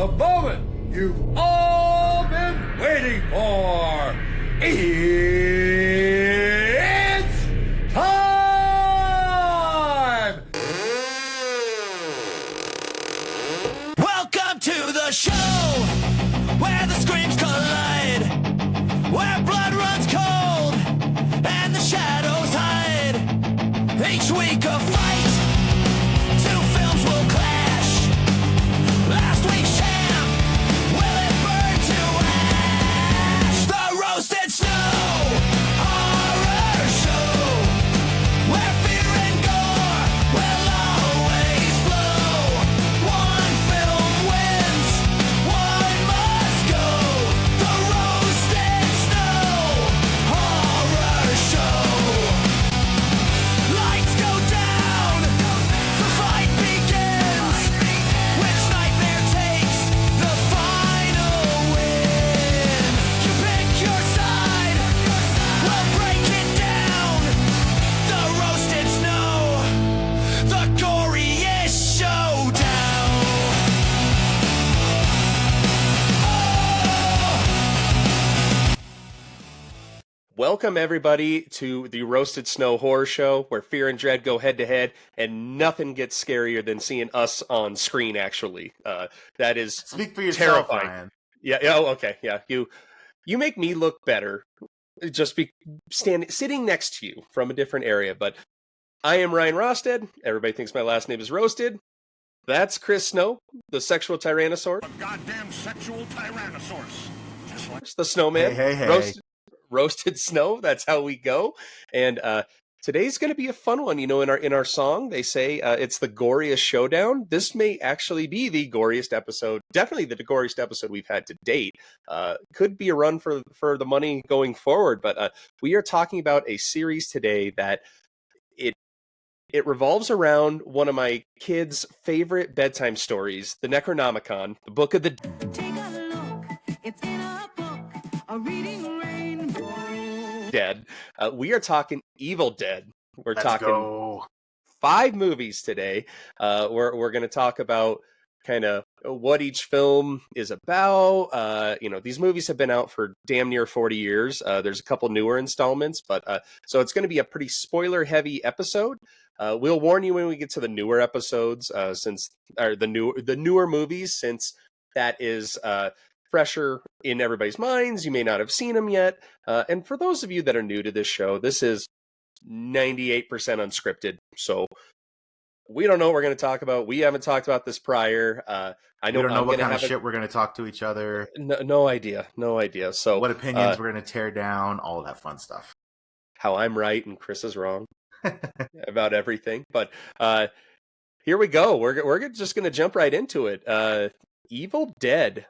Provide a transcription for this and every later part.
The moment you've all been waiting for. It's time! Welcome to the show where the screams collide, where blood runs cold and the shadows hide. Each week a fight, two films will clash. Last week's champ, will it burn to ash? The Roasted Snow Horror Show, where fear and gore will always flow. One film wins, one must go. The Roasted Snow Horror Show. Lights go down, the fight begins. Which nightmare takes the final win? You pick your side, we'll break it down. The Roasted Snow, the goriest showdown. Welcome, everybody, to the Roasted Snow Horror Show, where fear and dread go head-to-head, and nothing gets scarier than seeing us on screen, actually. That is Speak for yourself, terrifying. Ryan. Yeah, oh, okay, yeah. You make me look better just sitting next to you from a different area, but I am Ryan Rosted. Everybody thinks my last name is Roasted. That's Chris Snow, the sexual tyrannosaur. A goddamn sexual tyrannosaurus. Just like The snowman. Hey. Roasted Snow, that's how we go. And today's going to be a fun one. You know, in our song, they say it's the goriest showdown. This may actually be the goriest episode, definitely the goriest episode we've had to date. Could be a run for the money going forward, but we are talking about a series today that it revolves around one of my kids' favorite bedtime stories, the Necronomicon, the Book of the Take a look, it's in a book, a reading rainbow. Dead. We are talking Evil Dead. We're Let's talking go. 5 movies today. We're going to talk about kind of what each film is about. These movies have been out for damn near 40 years. There's a couple newer installments, but so it's going to be a pretty spoiler-heavy episode. We'll warn you when we get to the newer episodes, the newer movies, since that is fresher in everybody's minds. You may not have seen them yet. And for those of you that are new to this show, this is 98% unscripted. So we don't know what we're going to talk about. We haven't talked about this prior. I know We don't know I'm what gonna kind of have shit we're going to talk to each other, no idea. So what opinions we're going to tear down, all of that fun stuff. how I'm right and Chris is wrong about everything. But here we go. We're just going to jump right into it. Evil Dead.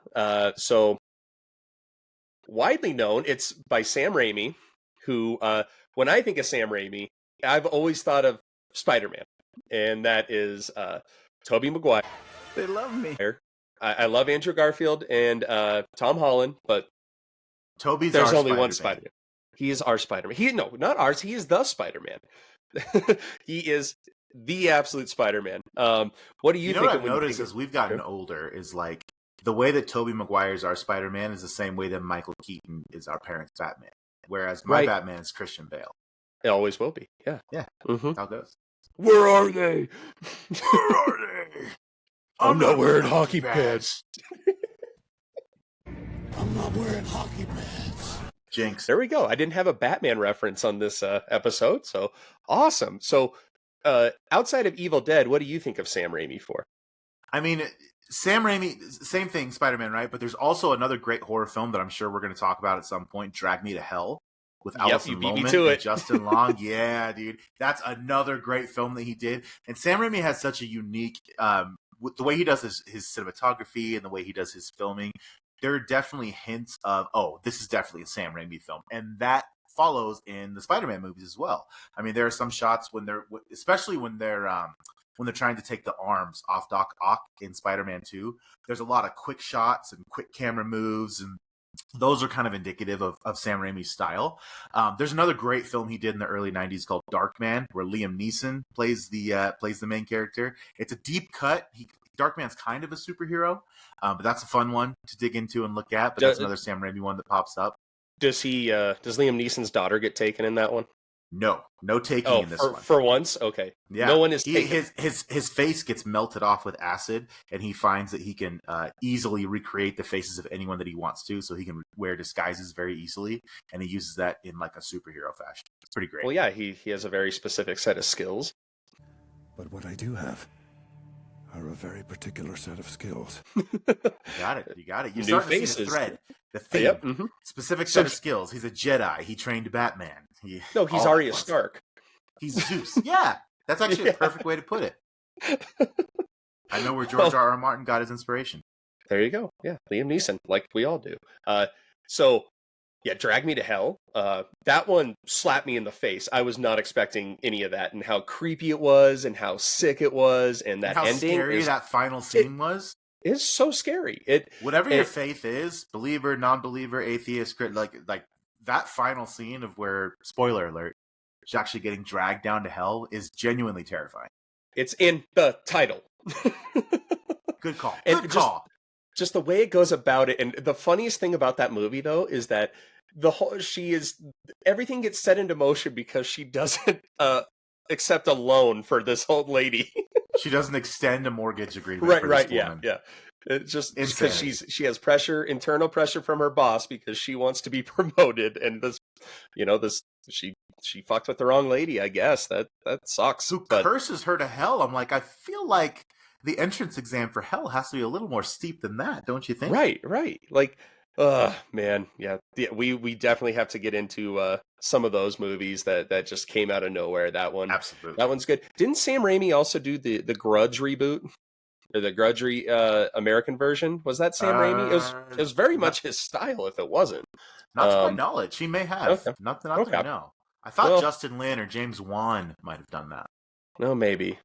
So widely known, it's by Sam Raimi, who, when I think of Sam Raimi, I've always thought of Spider-Man, and that is Tobey Maguire. They love me. I love Andrew Garfield and Tom Holland, but Toby's there's our only one Spider-Man. Spider-Man. He is our Spider-Man. No, not ours. He is the Spider-Man. He is the absolute Spider-Man. What do you think? What I've when you noticed think as we've gotten older is like the way that Tobey Maguire's our Spider-Man is the same way that Michael Keaton is our parents' Batman. Whereas my Right. Batman is Christian Bale. It always will be. Yeah. Yeah. Mhm. That's how it goes. Where are they? Where are they? I'm not wearing hockey pads. I'm not wearing hockey pads. Jinx. There we go. I didn't have a Batman reference on this episode, so awesome. So, outside of Evil Dead, what do you think of Sam Raimi for? I mean, Sam Raimi, same thing, Spider-Man, right? But there's also another great horror film that I'm sure we're going to talk about at some point, Drag Me to Hell, with Yep, Alison you beat me Lohman to and it. Justin Long. Yeah, dude. That's another great film that he did. And Sam Raimi has such a unique, with the way he does his cinematography and the way he does his filming, there are definitely hints of, oh, this is definitely a Sam Raimi film. And that follows in the Spider-Man movies as well. I mean, there are some shots especially when they're trying to take the arms off Doc Ock in Spider-Man 2, there's a lot of quick shots and quick camera moves, and those are kind of indicative of Sam Raimi's style. There's another great film he did in the early 90s called Darkman, where Liam Neeson plays the main character. It's a deep cut. Darkman's kind of a superhero, but that's a fun one to dig into and look at. But that's another Sam Raimi one that pops up. Does Liam Neeson's daughter get taken in that one? No taking in this one. For once, okay. Yeah, no one is taken. His face gets melted off with acid, and he finds that he can easily recreate the faces of anyone that he wants to, so he can wear disguises very easily, and he uses that in like a superhero fashion. It's pretty great. Well, yeah, he has a very specific set of skills. But what I do have are a very particular set of skills. You got it. You're New starting faces. to see the thread, the theme. Yep. Mm-hmm. Specific set of skills. He's a Jedi. He trained Batman. He's Arya Stark. He's Zeus. Yeah, that's actually a perfect way to put it. I know where George R. R. Martin got his inspiration. There you go. Yeah, Liam Neeson, like we all do. So, yeah, Drag Me to Hell. That one slapped me in the face. I was not expecting any of that, and how creepy it was, and how sick it was, and that how ending. Scary that final scene was. It's so scary. Whatever your faith is, believer, non-believer, atheist, like that final scene of where, spoiler alert, she's actually getting dragged down to hell is genuinely terrifying. It's in the title. Good call. And Good call. Just the way it goes about it, and the funniest thing about that movie though is that everything gets set into motion because she doesn't accept a loan for this old lady. She doesn't extend a mortgage agreement. Right. Yeah. It's just because she has internal pressure from her boss because she wants to be promoted, and she fucked with the wrong lady. I guess that sucks. Who curses her to hell? I'm like, I feel like the entrance exam for hell has to be a little more steep than that, don't you think? Right. Like, man, yeah. We definitely have to get into some of those movies that just came out of nowhere. That one, absolutely. That one's good. Didn't Sam Raimi also do the Grudge reboot? Or the Grudge American version? Was that Sam Raimi? It was very much his style. If it wasn't, not to my knowledge, he may have. Okay. Not that I know. I thought Justin Lin or James Wan might have done that. No, maybe.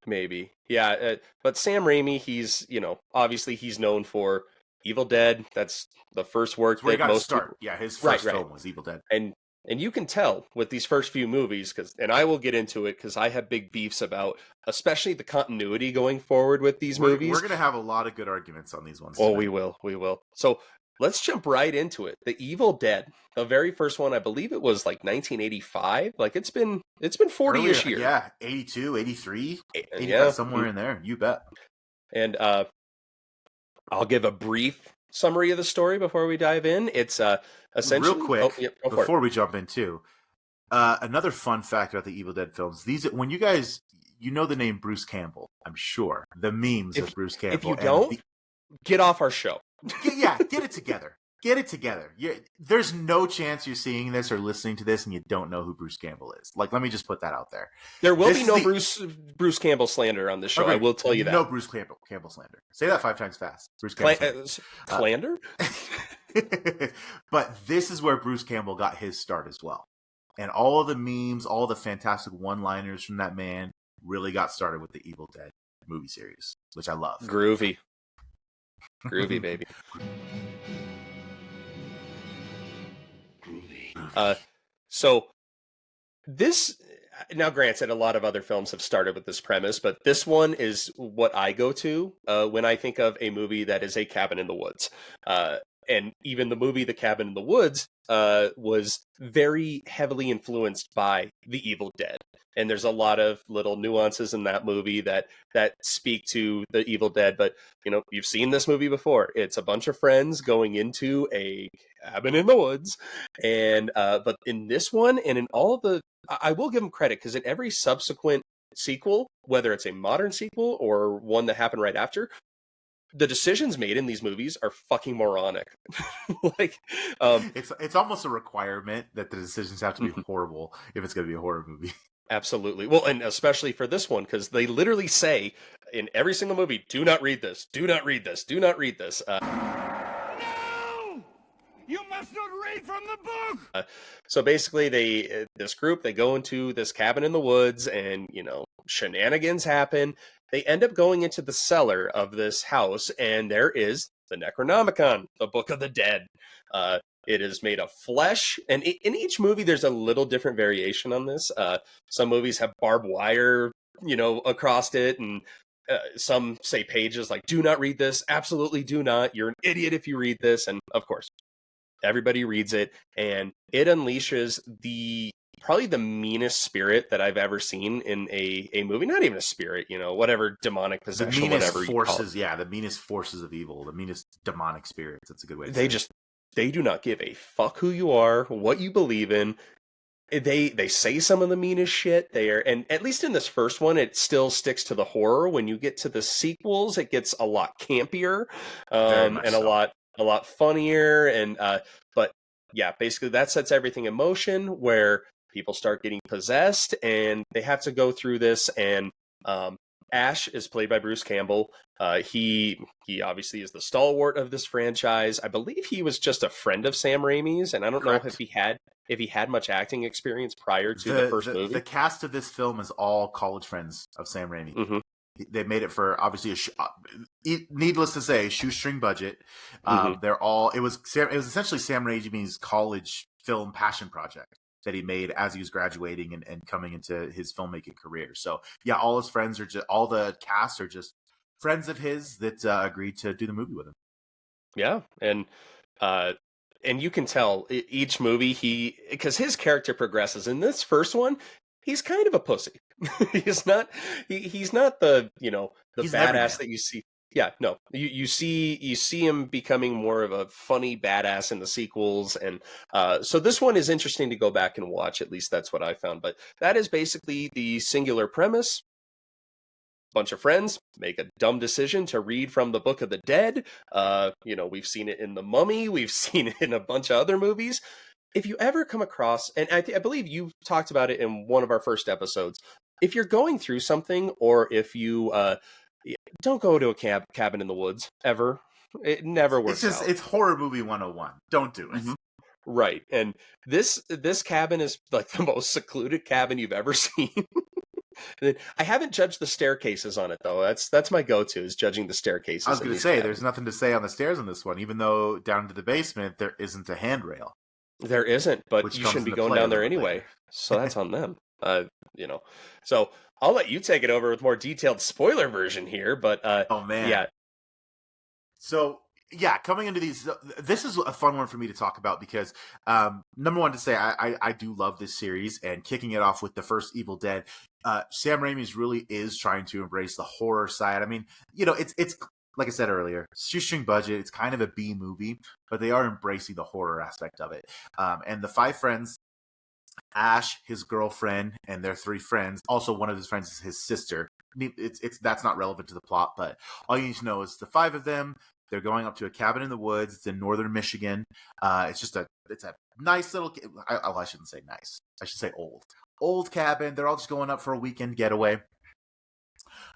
Yeah, but Sam Raimi, he's obviously he's known for Evil Dead. That's the first work that most start. People... Yeah, his first film was Evil Dead, and you can tell with these first few movies, and I will get into it because I have big beefs about, especially the continuity going forward with these movies. We're going to have a lot of good arguments on these ones. Oh, we will. So let's jump right into it. The Evil Dead, the very first one, I believe it was like 1985. Like it's been 40-ish years. Yeah, 82, 83, 85, somewhere in there. You bet. And I'll give a brief summary of the story before we dive in. It's essentially real quick before we jump in too. Another fun fact about the Evil Dead films: when you guys, the name Bruce Campbell, I'm sure the memes of Bruce Campbell. If you don't, get off our show. Get it together. Get it together. There's no chance you're seeing this or listening to this and you don't know who Bruce Campbell is. Like, let me just put that out there. There will be no Bruce Campbell slander on this show. Okay. I will tell you that. No Bruce Campbell slander. Say that 5 times fast. Bruce Campbell slander? But this is where Bruce Campbell got his start as well. And all of the memes, all the fantastic one-liners from that man really got started with the Evil Dead movie series, which I love. Groovy, baby. So this, now granted, a lot of other films have started with this premise, but this one is what I go to when I think of a movie that is a cabin in the woods. And even the movie The Cabin in the Woods was very heavily influenced by The Evil Dead. And there's a lot of little nuances in that movie that speak to The Evil Dead. But, you've seen this movie before. It's a bunch of friends going into a cabin in the woods. And but in this one and in all the, I will give them credit because in every subsequent sequel, whether it's a modern sequel or one that happened right after, the decisions made in these movies are fucking moronic. It's almost a requirement that the decisions have to be horrible if it's going to be a horror movie. Absolutely. Well, and especially for this one, because they literally say in every single movie, do not read this, do not read this, do not read this. No! You must not read from the book! So basically, this group, they go into this cabin in the woods and, shenanigans happen. They end up going into the cellar of this house, and there is the Necronomicon, the Book of the Dead. It is made of flesh, and in each movie, there's a little different variation on this. Some movies have barbed wire, across it, and some say pages, like, do not read this, absolutely do not, you're an idiot if you read this. And of course everybody reads it, and it unleashes probably the meanest spirit that I've ever seen in a movie. Not even a spirit, whatever, demonic The possession, meanest whatever you call it. forces, yeah, the meanest forces of evil, the meanest demonic spirits. That's a good way to say it. They do not give a fuck who you are, what you believe in. They say some of the meanest shit there, and at least in this first one, it still sticks to the horror. When you get to the sequels, it gets a lot campier, and so. a lot funnier. And but yeah, basically that sets everything in motion where people start getting possessed, and they have to go through this. And Ash is played by Bruce Campbell. He obviously is the stalwart of this franchise. I believe he was just a friend of Sam Raimi's, and I don't know if he had much acting experience prior to the first movie. The cast of this film is all college friends of Sam Raimi. Mm-hmm. They made it for obviously needless to say, shoestring budget. Mm-hmm. It was essentially Sam Raimi's college film passion project that he made as he was graduating and coming into his filmmaking career. So yeah, all his friends all the cast are just friends of his that agreed to do the movie with him. Yeah, and you can tell each movie because his character progresses. In this first one, he's kind of a pussy. he's not the the He's badass that you see. Yeah, no, you see him becoming more of a funny badass in the sequels, and so this one is interesting to go back and watch. At least that's what I found. But that is basically the singular premise. Bunch of friends make a dumb decision to read from the Book of the Dead. We've seen it in The Mummy. We've seen it in a bunch of other movies. If you ever come across, and I believe you talked about it in one of our first episodes, if you're going through something, or if you don't go to a cabin in the woods ever. It never works out. It's horror movie 101. Don't do it. Mm-hmm. Right. And this cabin is like the most secluded cabin you've ever seen. I haven't judged the staircases on it, though. That's my go-to, is judging the staircases. I was going to say, there's nothing to say on the stairs in this one, even though down to the basement there isn't a handrail. There isn't, but you shouldn't be going down there anyway. So that's on them. So I'll let you take it over with more detailed spoiler version here. But oh man, yeah. So yeah, coming into these, this is a fun one for me to talk about because number one, to say I do love this series, and kicking it off with the first Evil Dead. Sam Raimi's really is trying to embrace the horror side. I mean, it's like I said earlier, shoestring budget. It's kind of a B movie, but they are embracing the horror aspect of it. And the five friends, Ash, his girlfriend, and their three friends. Also, one of his friends is his sister. That's not relevant to the plot, but all you need to know is the five of them. They're going up to a cabin in the woods. It's in northern Michigan. It's a nice little. I shouldn't say nice. I should say old cabin. They're all just going up for a weekend getaway.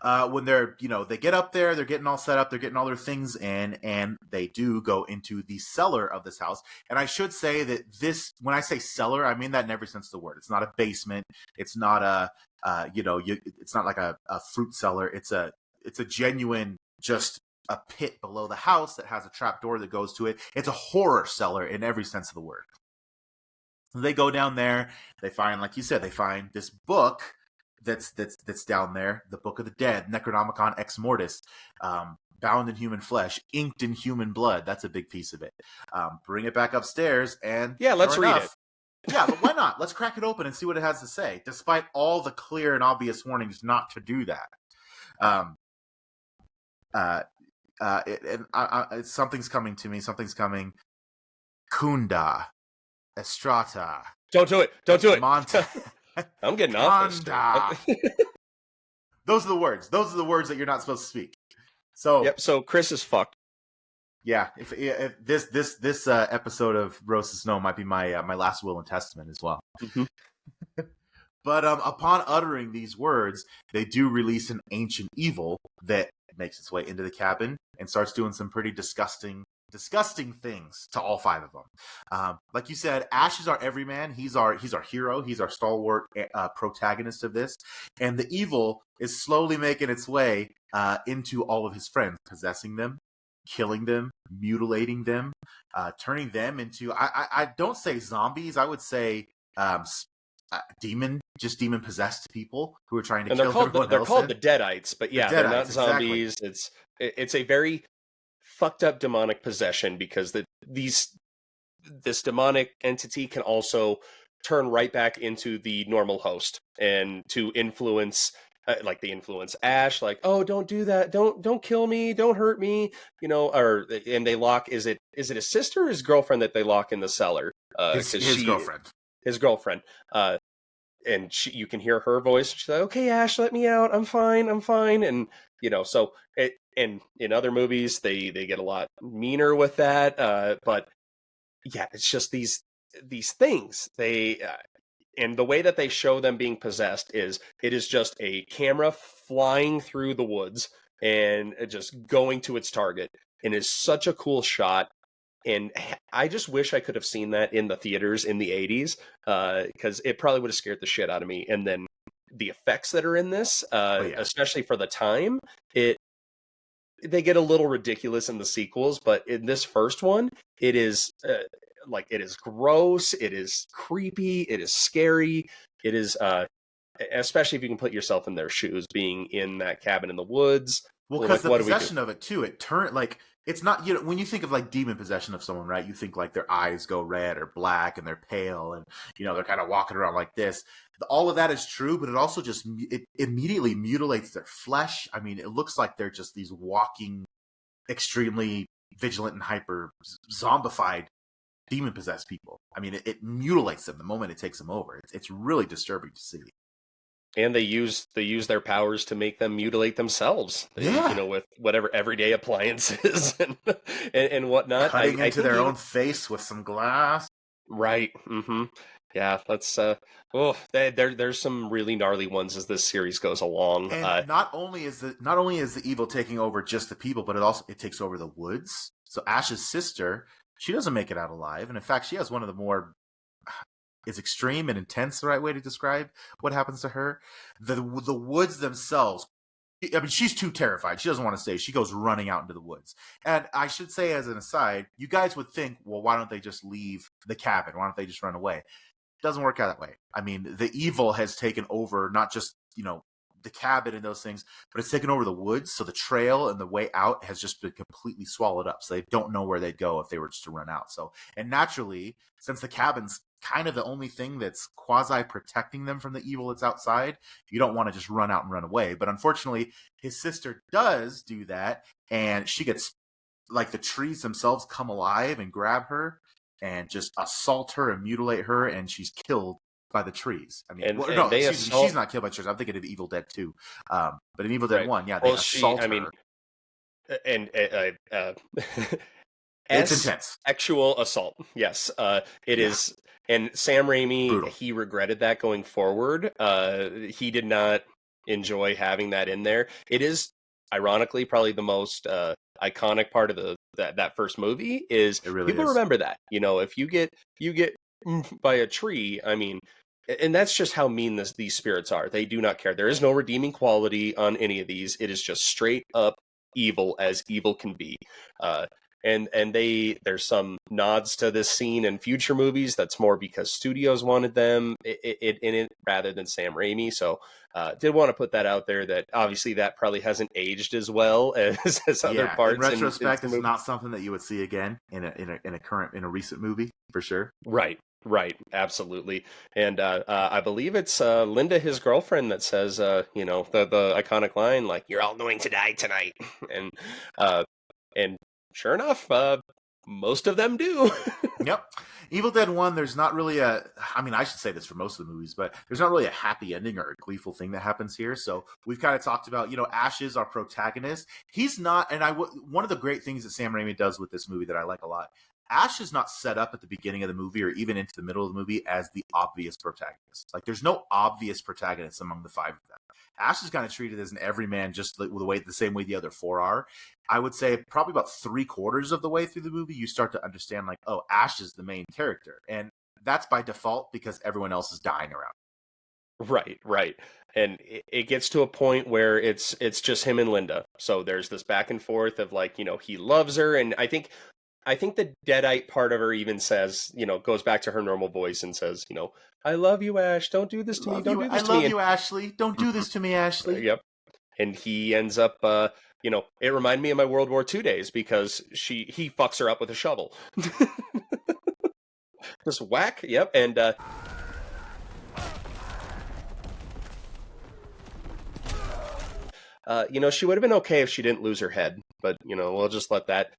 When they get up there, they're getting all set up, they're getting all their things in, and they do go into the cellar of this house. And I should say that when I say cellar, I mean that in every sense of the word. It's not a basement. It's not it's not like a fruit cellar. It's a genuine, just a pit below the house that has a trap door that goes to it. It's a horror cellar in every sense of the word. They go down there. They find, like you said, this book that's down there, the Book of the Dead, Necronomicon Ex Mortis, bound in human flesh, inked in human blood. That's a big piece of it. Bring it back upstairs, and let's read it. Yeah, but why not? Let's crack it open and see what it has to say, despite all the clear and obvious warnings not to do that. Something's coming to me. Something's coming. Kunda, Estrata. Don't do it. Don't do it. Monta. I'm getting off this. Those are the words. Those are the words that you're not supposed to speak. So yep. So Chris is fucked. Yeah. If this episode of Roast of Snow might be my last will and testament as well. Mm-hmm. But upon uttering these words, they do release an ancient evil that makes its way into the cabin and starts doing some pretty disgusting things to all five of them. Like you said, Ash is our everyman. He's our hero. He's our stalwart protagonist of this. And the evil is slowly making its way into all of his friends, possessing them, killing them, mutilating them, turning them into, I don't say zombies. I would say demon just demon possessed people who are trying to And kill everyone they're else. called the deadites, but yeah, they're not Deadites, exactly. zombies. It's a very fucked up demonic possession because this demonic entity can also turn right back into the normal host and to influence like they influence Ash, like, oh, don't do that, don't kill me, don't hurt me, or and they lock, is it his sister or his girlfriend that they lock in the cellar? His girlfriend. His girlfriend, and you can hear her voice. She's like, okay, Ash, let me out, I'm fine, and so and in other movies they get a lot meaner with that, but yeah, it's just these things. They and the way that they show them being possessed is it is just a camera flying through the woods and just going to its target, and it's such a cool shot. And I just wish I could have seen that in the theaters in the 80s, because it probably would have scared the shit out of me. And then the effects that are in this, especially for the time, they get a little ridiculous in the sequels, but in this first one, it is it is gross, it is creepy, it is scary, it is especially if you can put yourself in their shoes, being in that cabin in the woods. Well, because the possession of it too, it turned like it's not, when you think of like demon possession of someone, right? You think like their eyes go red or black and they're pale and they're kind of walking around like this. All of that is true, but it also just it immediately mutilates their flesh. I mean, it looks like they're just these walking, extremely vigilant and hyper zombified demon possessed people. I mean, it mutilates them the moment it takes them over. It's really disturbing to see. And they use their powers to make them mutilate themselves. Yeah. With whatever everyday appliances and whatnot. Cutting into their own face with some glass. Right. Mm-hmm. Yeah, that's there's some really gnarly ones as this series goes along. And not only is the evil taking over just the people, but it takes over the woods. So Ash's sister, she doesn't make it out alive, and in fact, she has one of the more is extreme and intense the right way to describe what happens to her. The woods themselves, I mean, she's too terrified. She doesn't want to stay. She goes running out into the woods. And I should say, as an aside, you guys would think, well, why don't they just leave the cabin? Why don't they just run away? It doesn't work out that way. I mean, the evil has taken over not just, the cabin and those things, but it's taken over the woods. So the trail and the way out has just been completely swallowed up. So they don't know where they'd go if they were just to run out. So, and naturally, since the cabin's kind of the only thing that's quasi protecting them from the evil that's outside, you don't want to just run out and run away. But unfortunately, his sister does do that, and she gets, like, the trees themselves come alive and grab her and just assault her and mutilate her, and she's killed by the trees. I mean, she's not killed by trees. I'm thinking of Evil Dead 2. But in Evil Dead 1, yeah, they assault her. And it's intense. Sexual assault. Yes, it is. And Sam Raimi, brutal. He regretted that going forward. He did not enjoy having that in there. It is, ironically, probably the most iconic part of that first movie. Is really people remember that? If you get by a tree, I mean, and that's just how mean these spirits are. They do not care. There is no redeeming quality on any of these. It is just straight up evil as evil can be. And there's some nods to this scene in future movies. That's more because studios wanted them in it rather than Sam Raimi. So did want to put that out there, that obviously that probably hasn't aged as well as other parts. In retrospect, it's not something that you would see again in a recent movie for sure. Right, absolutely. And I believe it's Linda, his girlfriend, that says, the iconic line, like, "You're all going to die tonight," and sure enough, most of them do. Yep. Evil Dead 1, there's not really I should say this for most of the movies, but there's not really a happy ending or a gleeful thing that happens here. So we've kind of talked about, Ash is our protagonist. He's not, and one of the great things that Sam Raimi does with this movie that I like a lot, Ash is not set up at the beginning of the movie or even into the middle of the movie as the obvious protagonist. Like, there's no obvious protagonist among the five of them. Ash is kind of treated as an everyman, just the same way the other four are. I would say probably about 3/4 of the way through the movie, you start to understand, like, oh, Ash is the main character. And that's by default because everyone else is dying around. Right. And it gets to a point where it's just him and Linda. So there's this back and forth of, like, he loves her. And I think I think the deadite part of her even says, goes back to her normal voice and says, I love you, Ash. Don't do this to me. Don't do this to me. I love you, Ashley. Don't do this to me, Ashley. Yep. And he ends up, it reminded me of my World War II days because he fucks her up with a shovel. Just whack. Yep. And, she would have been okay if she didn't lose her head, but, we'll just let that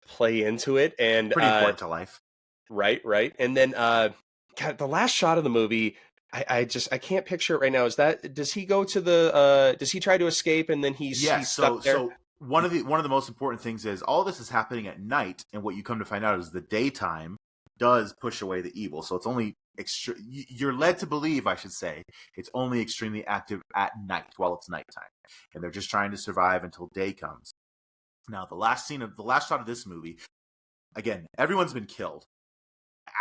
play into it. And pretty important to life. Right. And then, God, the last shot of the movie, I can't picture it right now. Does he go to does he try to escape and then he's stuck there? So one of the most important things is all this is happening at night, and what you come to find out is the daytime does push away the evil. So it's only you're led to believe, I should say, it's only extremely active at night while it's nighttime, and they're just trying to survive until day comes. Now, the last shot of this movie, again, everyone's been killed.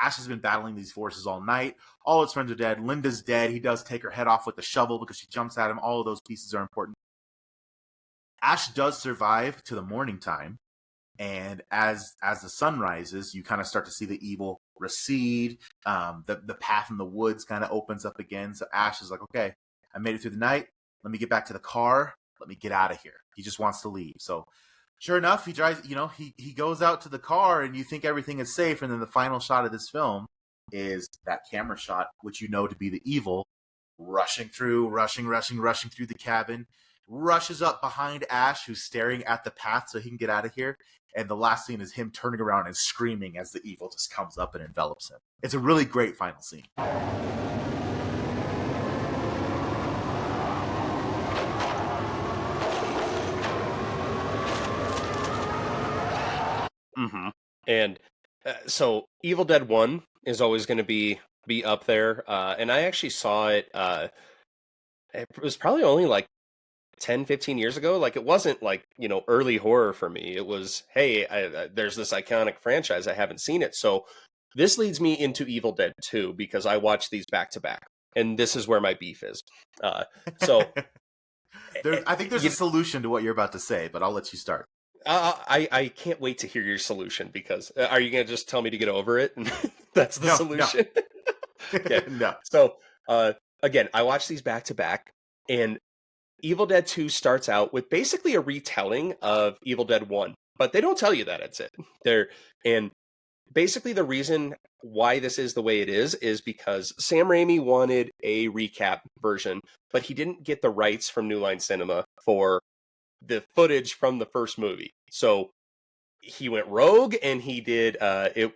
Ash has been battling these forces all night. All his friends are dead. Linda's dead. He does take her head off with the shovel because she jumps at him. All of those pieces are important. Ash does survive to the morning time, and as the sun rises, you kind of start to see the evil recede. The path in the woods kind of opens up again. So Ash is like, okay, I made it through the night. Let me get back to the car. Let me get out of here. He just wants to leave. So sure enough, he drives, he goes out to the car, and you think everything is safe. And then the final shot of this film is that camera shot, which you know to be the evil, rushing through the cabin, rushes up behind Ash, who's staring at the path so he can get out of here. And the last scene is him turning around and screaming as the evil just comes up and envelops him. It's a really great final scene. Mm-hmm. And so Evil Dead 1 is always going to be up there. And I actually saw it, it was probably only like 10, 15 years ago. Like, it wasn't like, early horror for me. It was, hey, there's this iconic franchise. I haven't seen it. So this leads me into Evil Dead 2 because I watched these back to back. And this is where my beef is. I think there's a solution to what you're about to say, but I'll let you start. I can't wait to hear your solution because are you going to just tell me to get over it? And that's the solution. No. Okay. No. So, again, I watched these back to back, and Evil Dead 2 starts out with basically a retelling of Evil Dead 1, but they don't tell you that it's it. And basically the reason why this is the way it is because Sam Raimi wanted a recap version, but he didn't get the rights from New Line Cinema for the footage from the first movie. So he went rogue and he did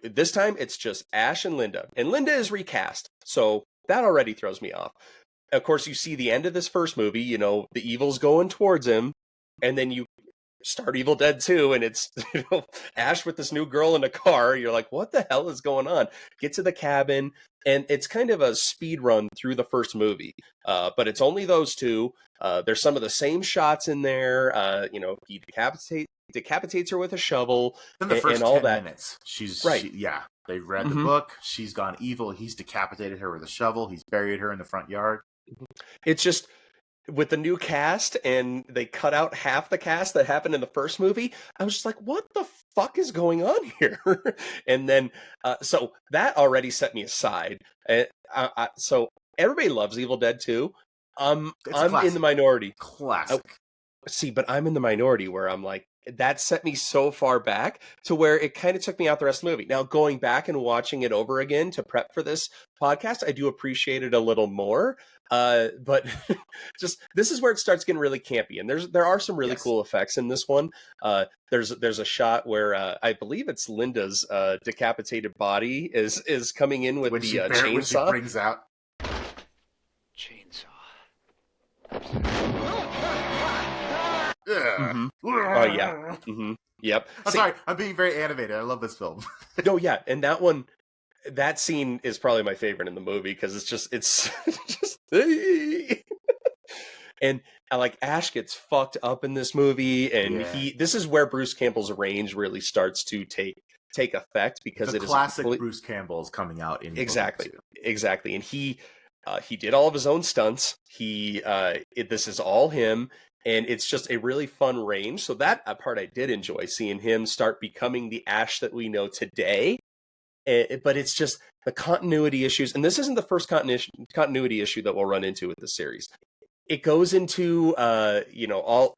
this time it's just Ash and Linda. And Linda is recast. So that already throws me off. Of course, you see the end of this first movie, the evil's going towards him, and then you start Evil Dead 2 and it's Ash with this new girl in a car. You're like, what the hell is going on? Get to the cabin, and it's kind of a speed run through the first movie. But it's only those two. There's some of the same shots in there. He decapitates her with a shovel. In the first and all 10 that. minutes, she's right. They've read the book. She's gone evil. He's decapitated her with a shovel. He's buried her in the front yard. It's just with the new cast, and they cut out half the cast that happened in the first movie. I was just like, what the fuck is going on here? And then, so that already set me aside. So everybody loves Evil Dead 2. I'm in the minority. Classic. But I'm in the minority where I'm like, that set me so far back to where it kind of took me out the rest of the movie. Now, going back and watching it over again to prep for this podcast, I do appreciate it a little more. But just this is where it starts getting really campy, and there are some really cool effects in this one. There's a shot where I believe it's Linda's decapitated body is coming in with the chainsaw. When she brings out Chainsaw. Mm-hmm. Oh yeah. Mm-hmm. Yep. Sorry, I'm being very animated. I love this film. No, yeah, and that scene is probably my favorite in the movie because it's just and like Ash gets fucked up in this movie, and this is where Bruce Campbell's range really starts to take effect because the it classic is Bruce Campbell is coming out in exactly, and he did all of his own stunts. This is all him. and it's just a really fun range. So that part I did enjoy, seeing him start becoming the Ash that we know today. But it's just the continuity issues, and this isn't the first continuity issue that we'll run into with the series. It goes into all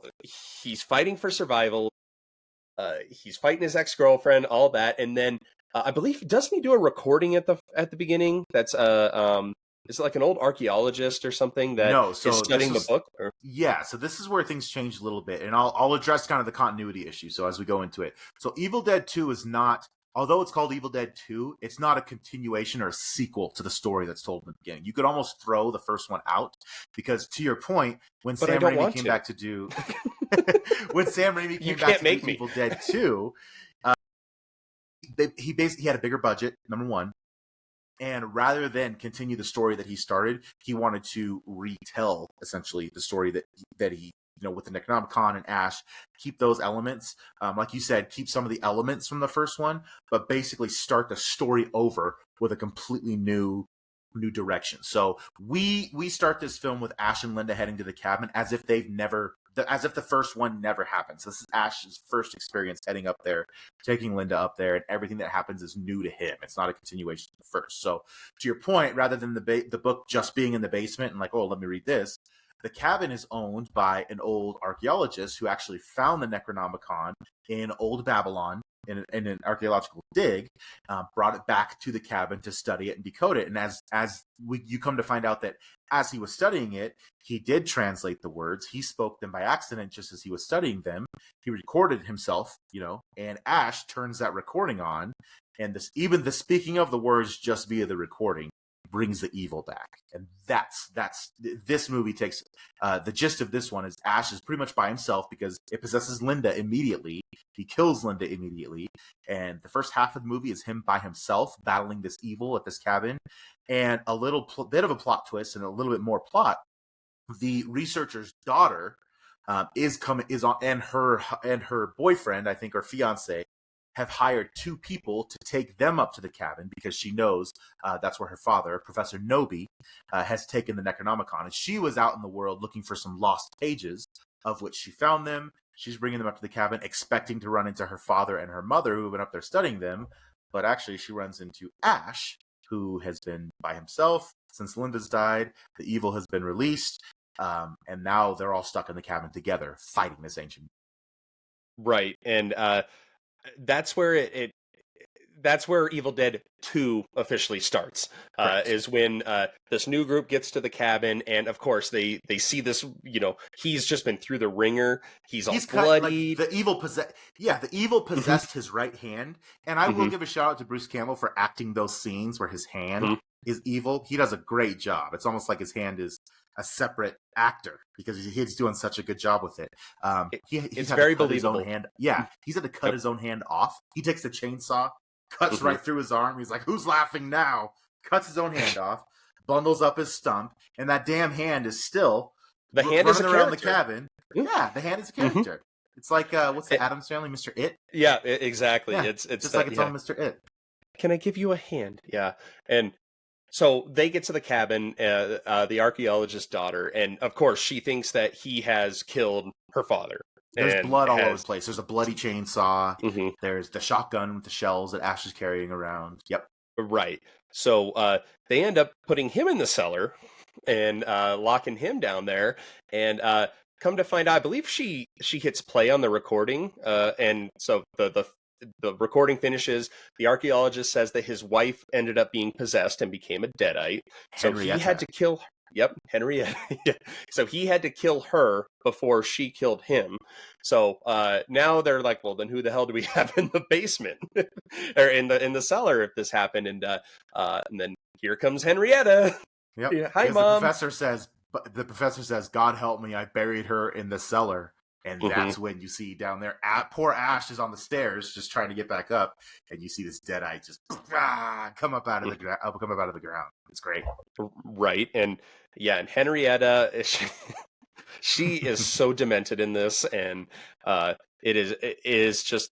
he's fighting for survival, he's fighting his ex-girlfriend, all that, and then I believe, doesn't he do a recording at the beginning? That's is it like an old archaeologist or something that is studying the book? Or? Yeah, so this is where things change a little bit, and I'll address kind of the continuity issue. So as we go into it, so Evil Dead 2 is not, although it's called Evil Dead 2, it's not a continuation or a sequel to the story that's told in the beginning. You could almost throw the first one out, because to your point, when Sam Raimi came back to do when Sam Raimi came back to do Evil Dead 2, he had a bigger budget, number one. And rather than continue the story that he started, he wanted to retell essentially the story that he, with the Necronomicon and Ash, keep those elements, like you said, keep some of the elements from the first one, but basically start the story over with a completely new direction. So we start this film with Ash and Linda heading to the cabin as if the first one never happened. So this is Ash's first experience heading up there, taking Linda up there, and everything that happens is new to him. It's not a continuation of the first. So to your point, rather than the book just being in the basement and like, oh, let me read this, the cabin is owned by an old archaeologist who actually found the Necronomicon in old Babylon in an archaeological dig, brought it back to the cabin to study it and decode it. And you come to find out that as he was studying it, he did translate the words. He spoke them by accident just as he was studying them. He recorded himself, and Ash turns that recording on. And even the speaking of the words just via the recording brings the evil back. And that's this movie takes the gist of this one is Ash is pretty much by himself because it possesses Linda immediately. He kills Linda immediately, and the first half of the movie is him by himself battling this evil at this cabin. And a little bit of a plot twist and a little bit more plot, the researcher's daughter and her boyfriend, I think, or fiance, have hired two people to take them up to the cabin because she knows that's where her father, Professor Nobi, has taken the Necronomicon. And she was out in the world looking for some lost pages, of which she found them. She's bringing them up to the cabin, expecting to run into her father and her mother, who have been up there studying them. But actually, she runs into Ash, who has been by himself since Linda's died. The evil has been released. And now they're all stuck in the cabin together, fighting this ancient. Right. And that's where that's where Evil Dead 2 officially starts, is when this new group gets to the cabin, and of course they see this, he's just been through the ringer. He's all bloody. Like, the evil possessed his right hand, and I will give a shout out to Bruce Campbell for acting those scenes where his hand is evil. He does a great job. It's almost like his hand is a separate actor because he's doing such a good job with it. He's very believable. His own hand. Yeah, he's had to cut his own hand off. He takes the chainsaw, cuts right through his arm. He's like, "Who's laughing now?" Cuts his own hand off, bundles up his stump, and that damn hand is still the hand is around the cabin. Yeah, the hand is a character. It's like what's the Addams Family, Mr. It? Yeah, exactly. Yeah, it's just like it's on Mr. It. Can I give you a hand? Yeah, and. So they get to the cabin, the archaeologist's daughter, and of course she thinks that he has killed her father. There's blood all over the place. There's a bloody chainsaw. There's the shotgun with the shells that Ash is carrying around. Yep. Right. So they end up putting him in the cellar and locking him down there. And come to find out, I believe she hits play on the recording. And so the recording finishes. The archaeologist says that his wife ended up being possessed and became a deadite. So Henrietta. He had to kill her. Yep, Henrietta. So he had to kill her before she killed him. So now they're like, well, then who the hell do we have in the basement or in the cellar if this happened? And then here comes Henrietta. Yep. Yeah, hi, Mom. The professor says, "God help me, I buried her in the cellar." And that's when you see down there, poor Ash is on the stairs just trying to get back up, and you see this deadite just come up out of the ground. It's great, right? And yeah, and Henrietta, she is so demented in this, and it is just.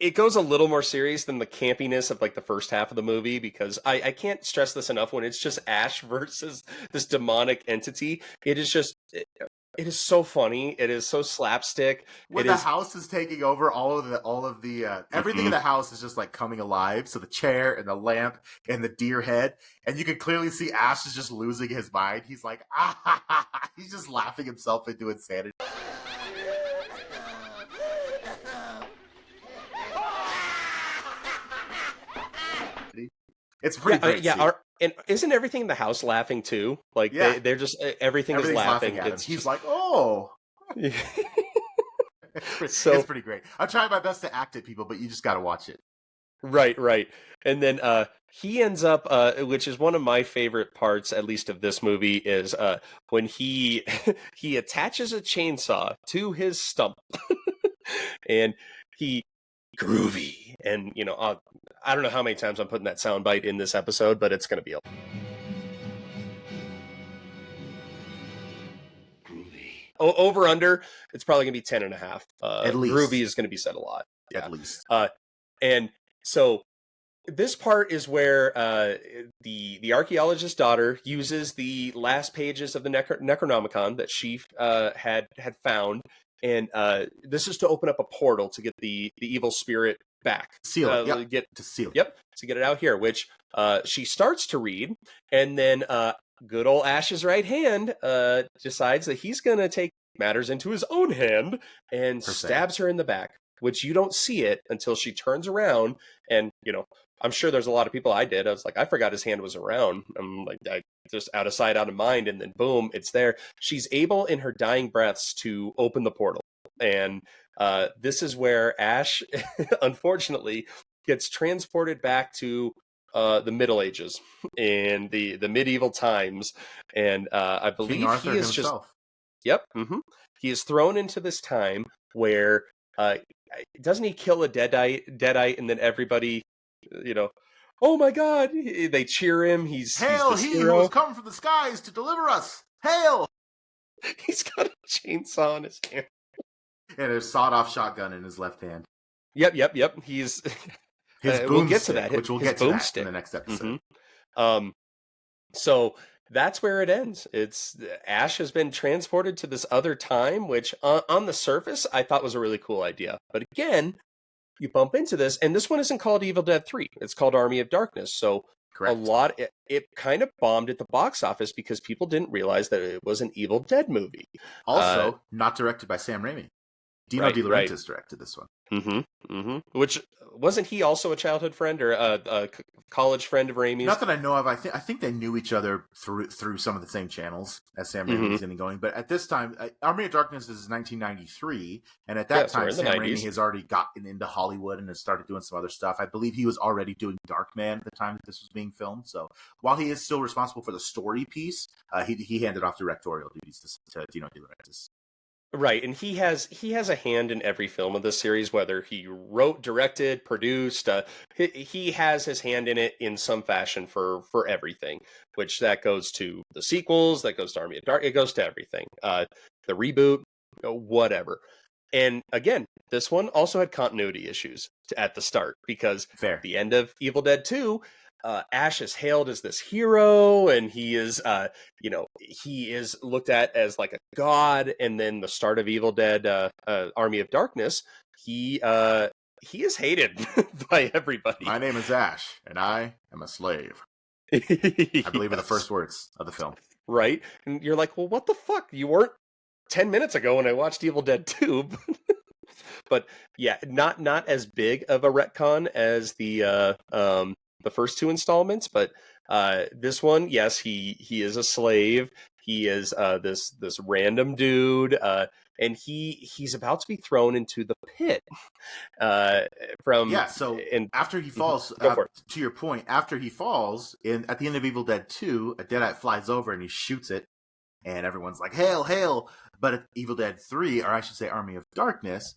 It goes a little more serious than the campiness of like the first half of the movie, because I can't stress this enough. When it's just Ash versus this demonic entity, it is just. It is so funny. It is so slapstick. When It the is house is taking over, all of the everything in the house is just like coming alive. So the chair and the lamp and the deer head, and you can clearly see Ash is just losing his mind. He's like, ah, ha, ha, ha. He's just laughing himself into insanity. It's pretty great. scene. And isn't everything in the house laughing too? Like Yeah. they're just everything is Everything's laughing. at him. It's He's just, like, oh. So- it's pretty great. I'm trying my best to act at people, but you just got to watch it. right. And then he ends up, which is one of my favorite parts, at least of this movie, is when he he attaches a chainsaw to his stump, and he groovy, and I don't know how many times I'm putting that sound bite in this episode, but it's gonna be a over under. It's probably gonna be 10.5. At least. Groovy is gonna be said a lot. At least. And so this part is where the archaeologist's daughter uses the last pages of the Necronomicon that she had found, and this is to open up a portal to get the evil spirit back. Seal it. Yep. To seal it. Yep, to get it out here, which she starts to read, and then good old Ash's right hand decides that he's going to take matters into his own hand and stabs her in the back, which you don't see it until she turns around. And, I'm sure there's a lot of people I did. I was like, I forgot his hand was around. I'm like, I just out of sight, out of mind. And then boom, it's there. She's able in her dying breaths to open the portal. And this is where Ash, unfortunately, gets transported back to the Middle Ages and the medieval times. And I believe King Arthur he is himself. he is thrown into this time where doesn't he kill a deadite and then everybody, oh my God, they cheer him. He's Hail, this he hero. who has come from the skies to deliver us. Hail! He's got a chainsaw in his hand. And a sawed-off shotgun in his left hand. Yep. He's His boomstick, we'll get to that. which we'll His get to that boomstick. in the next episode. So that's where it ends. It's Ash has been transported to this other time, which on the surface I thought was a really cool idea. But again, you bump into this, and this one isn't called Evil Dead 3. It's called Army of Darkness. So Correct. it kind of bombed at the box office because people didn't realize that it was an Evil Dead movie. Also, not directed by Sam Raimi. Dino De Laurentiis directed this one. Which wasn't he also a childhood friend or a college friend of Raimi's? Not that I know of. I think they knew each other through some of the same channels as Sam Raimi was getting going. But at this time, Army of Darkness is 1993, and at that time, so Sam 90s. Raimi has already gotten into Hollywood and has started doing some other stuff. I believe he was already doing Darkman at the time that this was being filmed. So while he is still responsible for the story piece, he handed off directorial duties to Dino De Laurentiis. Right, and he has a hand in every film of this series, whether he wrote, directed, produced. He has his hand in it in some fashion for everything. Which that goes to the sequels, that goes to Army of Dark, it goes to everything. The reboot, whatever. And again, this one also had continuity issues at the start because the end of Evil Dead 2. Ash is hailed as this hero, and he is, he is looked at as like a god. And then the start of Evil Dead, Army of Darkness, he is hated by everybody. My name is Ash, and I am a slave. I believe are the first words of the film. Right, and you're like, well, what the fuck? You weren't 10 minutes ago when I watched Evil Dead 2. But yeah, not as big of a retcon as the first two installments, but this one, yes, he is a slave. He is this random dude, and he's about to be thrown into the pit. After he falls, to your point, after he falls, at the end of Evil Dead 2, a deadite flies over and he shoots it, and everyone's like, "Hail, hail!" But at Evil Dead 3, or I should say, Army of Darkness,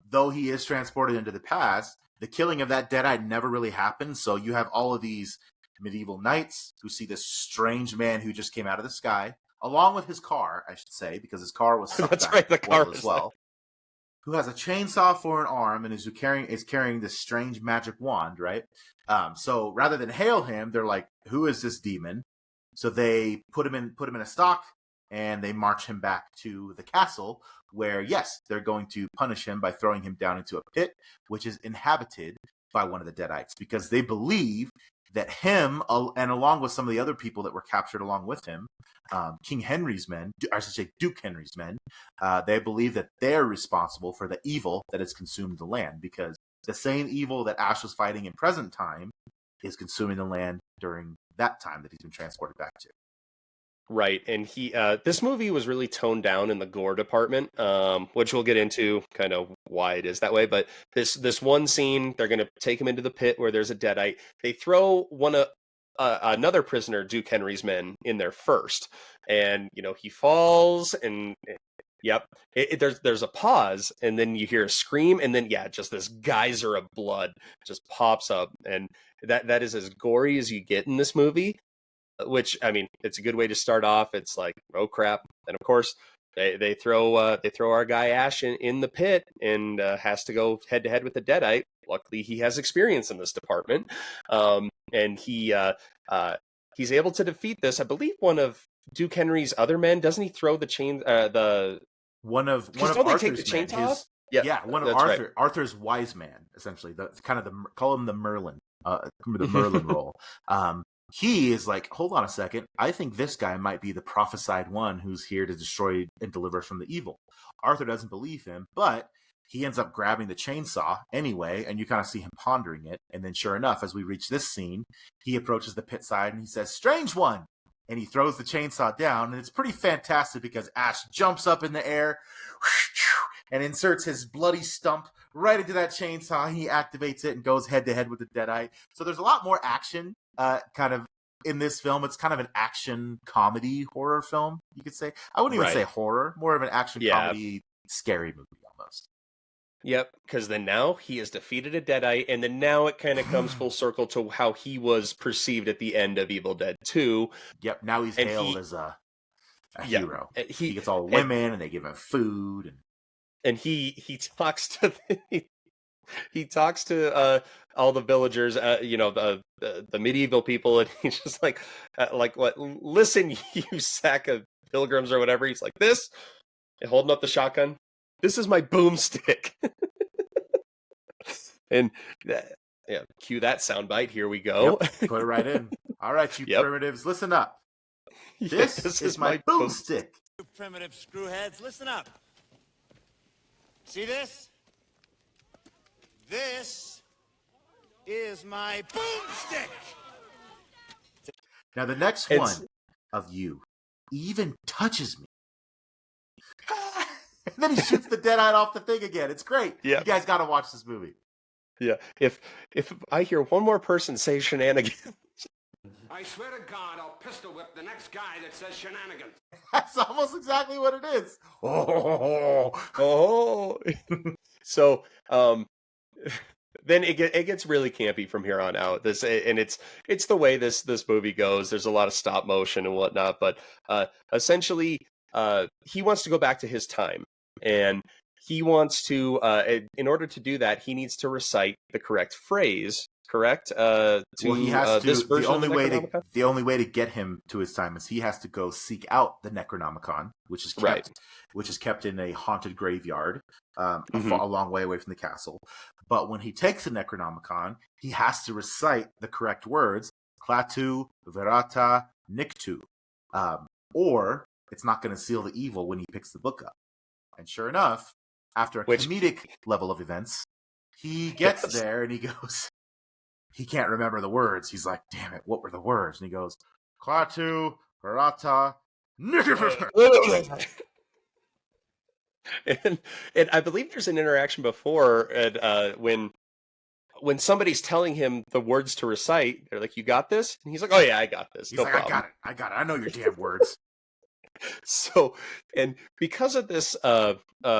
though he is transported into the past, the killing of that deadite never really happened. So you have all of these medieval knights who see this strange man who just came out of the sky, along with his car, I should say, because his car was sucked That's back right, the car as well. Who has a chainsaw for an arm and is carrying this strange magic wand, right? So rather than hail him, they're like, "Who is this demon?" So they put him in a stock, and they march him back to the castle where, yes, they're going to punish him by throwing him down into a pit, which is inhabited by one of the deadites, because they believe that him, and along with some of the other people that were captured along with him, King Henry's men, or I should say Duke Henry's men, they believe that they're responsible for the evil that has consumed the land, because the same evil that Ash was fighting in present time is consuming the land during that time that he's been transported back to. Right, and this movie was really toned down in the gore department, which we'll get into kind of why it is that way. But this one scene, they're going to take him into the pit where there's a deadite. They throw another prisoner, Duke Henry's men, in there first, and he falls, and yep, there's a pause, and then you hear a scream, and then just this geyser of blood just pops up, and that is as gory as you get in this movie. Which, I mean, it's a good way to start off. It's like, oh crap! And of course, they throw our guy Ash in the pit, and has to go head to head with the deadite. Luckily, he has experience in this department, and he's able to defeat this. I believe one of Duke Henry's other men, doesn't he throw the chain? One of don't Arthur's they take the chains men, off? One of Arthur's wise man, essentially. Call him the Merlin, the Merlin role. He is like, hold on a second. I think this guy might be the prophesied one who's here to destroy and deliver us from the evil. Arthur doesn't believe him, but he ends up grabbing the chainsaw anyway, and you kind of see him pondering it. And then sure enough, as we reach this scene, he approaches the pit side and he says, "Strange one!" And he throws the chainsaw down, and it's pretty fantastic because Ash jumps up in the air and inserts his bloody stump right into that chainsaw. He activates it and goes head to head with the deadite. So there's a lot more action kind of in this film. It's kind of an action comedy horror film, you could say. I wouldn't even say horror, more of an action comedy scary movie almost. Yep, because then now he has defeated a deadite, and then now it kind of comes full circle to how he was perceived at the end of Evil Dead 2. Yep, now he's hailed as a hero. He gets all women, and they give him food, and he talks to he talks to all the villagers, the medieval people, and he's just like what? Listen, you sack of pilgrims or whatever. He's like this, and holding up the shotgun. This is my boomstick. And cue that soundbite. Here we go. Yep, put it right in. All right, you primitives, listen up. This is my boomstick. You primitive screwheads, listen up. See this? This is my boomstick. Now the next one of you even touches me. And then he shoots the deadite off the thing again. It's great. Yeah. You guys got to watch this movie. Yeah. If I hear one more person say shenanigans, I swear to God, I'll pistol whip the next guy that says shenanigans. That's almost exactly what it is. So, then it gets really campy from here on out. It's the way this movie goes. There's a lot of stop motion and whatnot, but essentially, he wants to go back to his time, and he wants to, in order to do that, he needs to recite the correct phrase. Correct. He has to. This version the only way to get him to his time is he has to go seek out the Necronomicon, which is kept in a haunted graveyard, a long way away from the castle. But when he takes the Necronomicon, he has to recite the correct words: Klaatu, Verata, Niktu, or it's not going to seal the evil when he picks the book up. And sure enough, after a comedic level of events, he gets there and he goes. He can't remember the words. He's like, damn it, what were the words? And he goes, Klaatu, Barata, and I believe there's an interaction before when somebody's telling him the words to recite, they're like, you got this? And he's like, oh yeah, I got this. He's no like, problem. I got it. I know your damn words. So, and because of this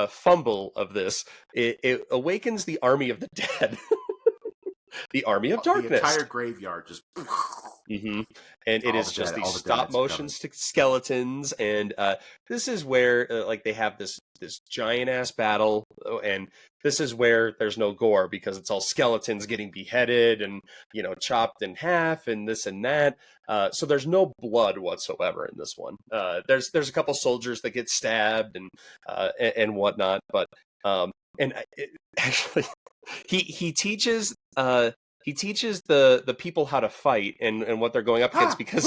fumble of this, it awakens the army of the dead. The army of darkness. The entire graveyard just Mm-hmm. And it All is the just dead, these all the stop deadites are motion skeletons, and this is where like they have this giant ass battle, and this is where there's no gore because it's all skeletons getting beheaded and chopped in half and this and that. So there's no blood whatsoever in this one. There's a couple soldiers that get stabbed and whatnot, but actually he teaches the people how to fight and what they're going up against because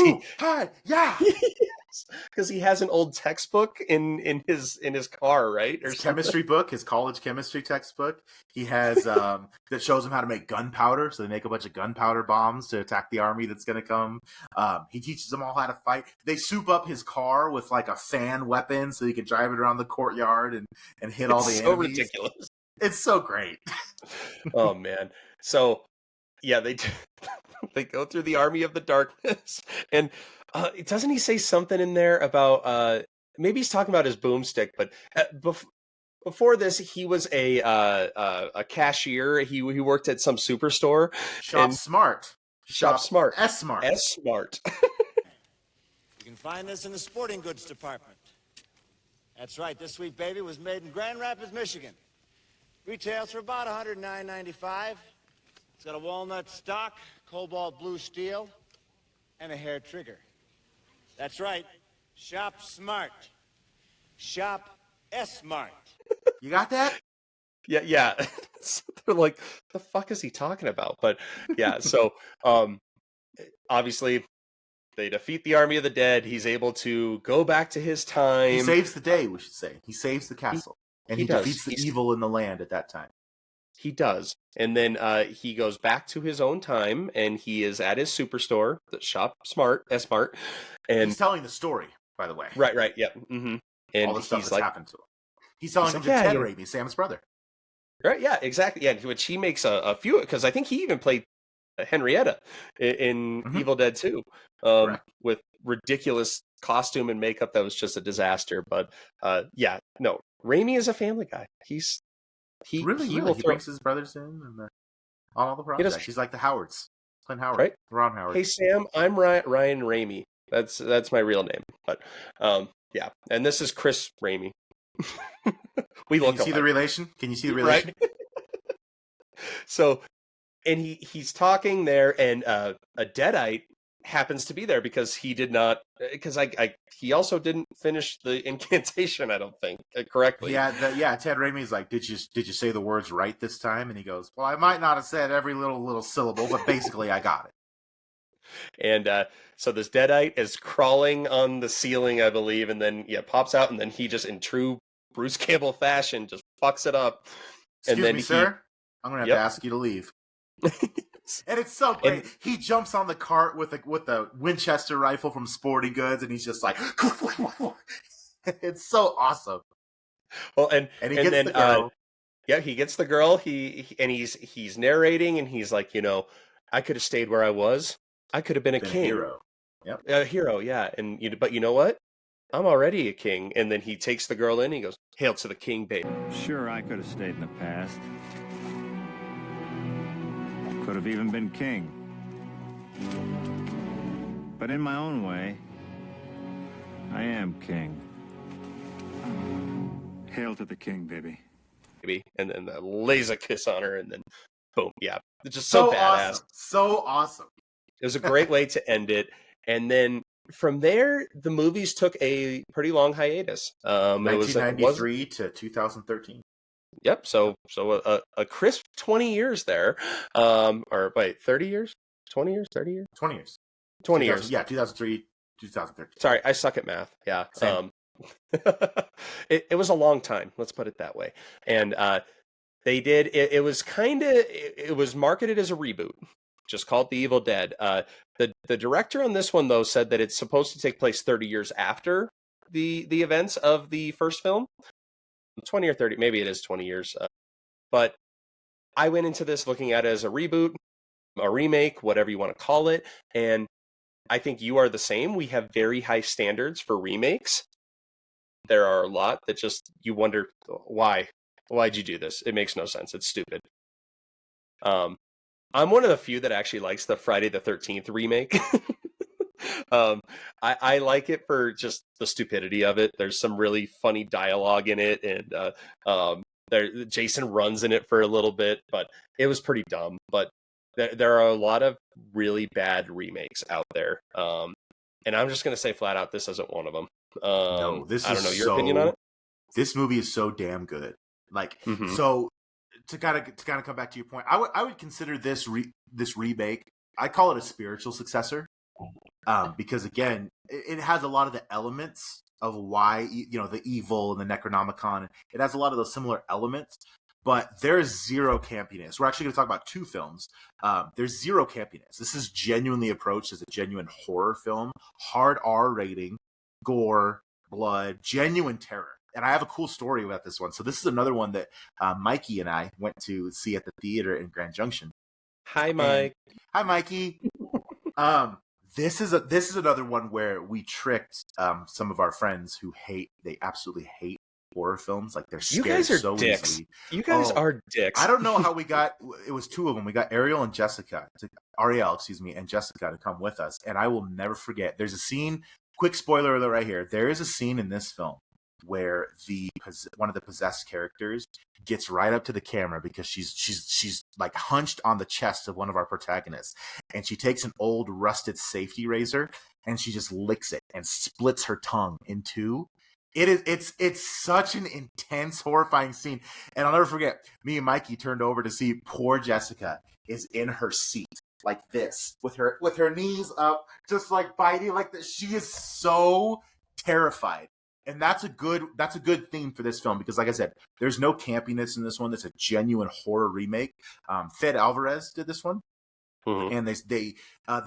because he has an old textbook in his car, right? Or his chemistry book, his college chemistry textbook. He has that shows him how to make gunpowder. So they make a bunch of gunpowder bombs to attack the army that's going to come. He teaches them all how to fight. They soup up his car with like a fan weapon so he can drive it around the courtyard and hit all the so enemies. Ridiculous. It's so great. Oh man. So yeah, they go through the army of the darkness, and doesn't he say something in there about maybe he's talking about his boomstick, but before this he was a cashier. He worked at some superstore. Shop Smart. S-Smart. S-Smart. You can find this in the sporting goods department. That's right, this sweet baby was made in Grand Rapids, Michigan. Retails for about $109.95. It's got a walnut stock, cobalt blue steel, and a hair trigger. That's right. Shop smart. Shop S-Smart. You got that? Yeah. They're like, the fuck is he talking about? But yeah, so obviously they defeat the army of the dead. He's able to go back to his time. He saves the day, we should say. He saves the castle. And he defeats the evil in the land at that time. He does. And then he goes back to his own time, and he is at his superstore, the Shop Smart, S-Smart. And he's telling the story, by the way. Right, yeah. Mm-hmm. And all the stuff that's happened to him. He's telling it to Ted Raimi, Sam's brother. Right, yeah, exactly. Yeah, which he makes a few, because I think he even played Henrietta in Evil Dead 2 with ridiculous costume and makeup that was just a disaster. But yeah, no, Raimi is a family guy. He brings his brothers in and on all the projects. He's like the Howards, Clint Howard, right? Ron Howard. Hey Sam, I'm Ryan Raimi. That's my real name. But yeah, and this is Chris Raimi. We look. Can you see the relation? Can you see the relation? Right? So, and he's talking there, and a deadite happens to be there because he did not, because he also didn't finish the incantation, I don't think, correctly. Yeah, Ted Raimi's like, did you say the words right this time? And he goes, well, I might not have said every little syllable, but basically I got it. And so this deadite is crawling on the ceiling, I believe, and then pops out, and then he just, in true Bruce Campbell fashion, just fucks it up. Excuse me, sir. I'm gonna have to ask you to leave. And it's so great. He jumps on the cart with the Winchester rifle from Sporting Goods, and he's just like, it's so awesome. Well, and he gets the girl. He gets the girl. He's narrating, and he's like, I could have stayed where I was. I could have been a king, a hero. Yep, a hero. Yeah, but you know what? I'm already a king. And then he takes the girl in. And he goes, "Hail to the king, baby." Sure, I could have stayed in the past. Could have even been king. But in my own way, I am king. Hail to the king, baby. And then lays a kiss on her, and then boom. Yeah, it's just so badass. Awesome. So awesome. It was a great way to end it. And then from there, the movies took a pretty long hiatus. 1993 to 2013. Yep. So a crisp 20 years there. Or wait, 30 years? 20 years? 30 years? 20 years. 20 years. Yeah, 2003, 2013. Sorry, I suck at math. Yeah. It was a long time. Let's put it that way. And they did. It was it was marketed as a reboot, just called The Evil Dead. The director on this one, though, said that it's supposed to take place 30 years after the events of the first film. 20 or 30, maybe it is 20 years. But I went into this looking at it as a reboot, a remake, whatever you want to call it. And I think you are the same. We have very high standards for remakes. There are a lot that just, you wonder, why'd you do this? It makes no sense. It's stupid. I'm one of the few that actually likes the Friday the 13th remake. I like it for just the stupidity of it. There's some really funny dialogue in it, and Jason runs in it for a little bit, but it was pretty dumb. But there are a lot of really bad remakes out there, and I'm just gonna say flat out, this isn't one of them. No, I don't know your opinion on it. This movie is so damn good. Like, Mhm. so to kind of come back to your point, I would consider this remake. I call it a spiritual successor, because again, it has a lot of the elements of why the evil and the Necronomicon. It has a lot of those similar elements, but there's zero campiness. We're actually going to talk about two films. There's zero campiness. This is genuinely approached as a genuine horror film, hard R rating, gore, blood, genuine terror. And I have a cool story about this one. So this is another one that Mikey and I went to see at the theater in Grand Junction. Hi, Mike. Hi, Mikey. This is another one where we tricked some of our friends who absolutely hate horror films. Like, they're scared. You guys are so dicks. easily. You guys are dicks. I don't know how we got. It was two of them. We got Ariel and Ariel, and Jessica to come with us. And I will never forget. There's a scene. Quick spoiler alert right here. There is a scene in this film where one of the possessed characters gets right up to the camera because she's like hunched on the chest of one of our protagonists, and she takes an old rusted safety razor and she just licks it and splits her tongue in two. It's such an intense, horrifying scene. And I'll never forget, me and Mikey turned over to see poor Jessica is in her seat like this with her knees up, just like biting like this. She is so terrified. And that's a good theme for this film because, like I said, there's no campiness in this one. It's a genuine horror remake. Fede Alvarez did this one, and the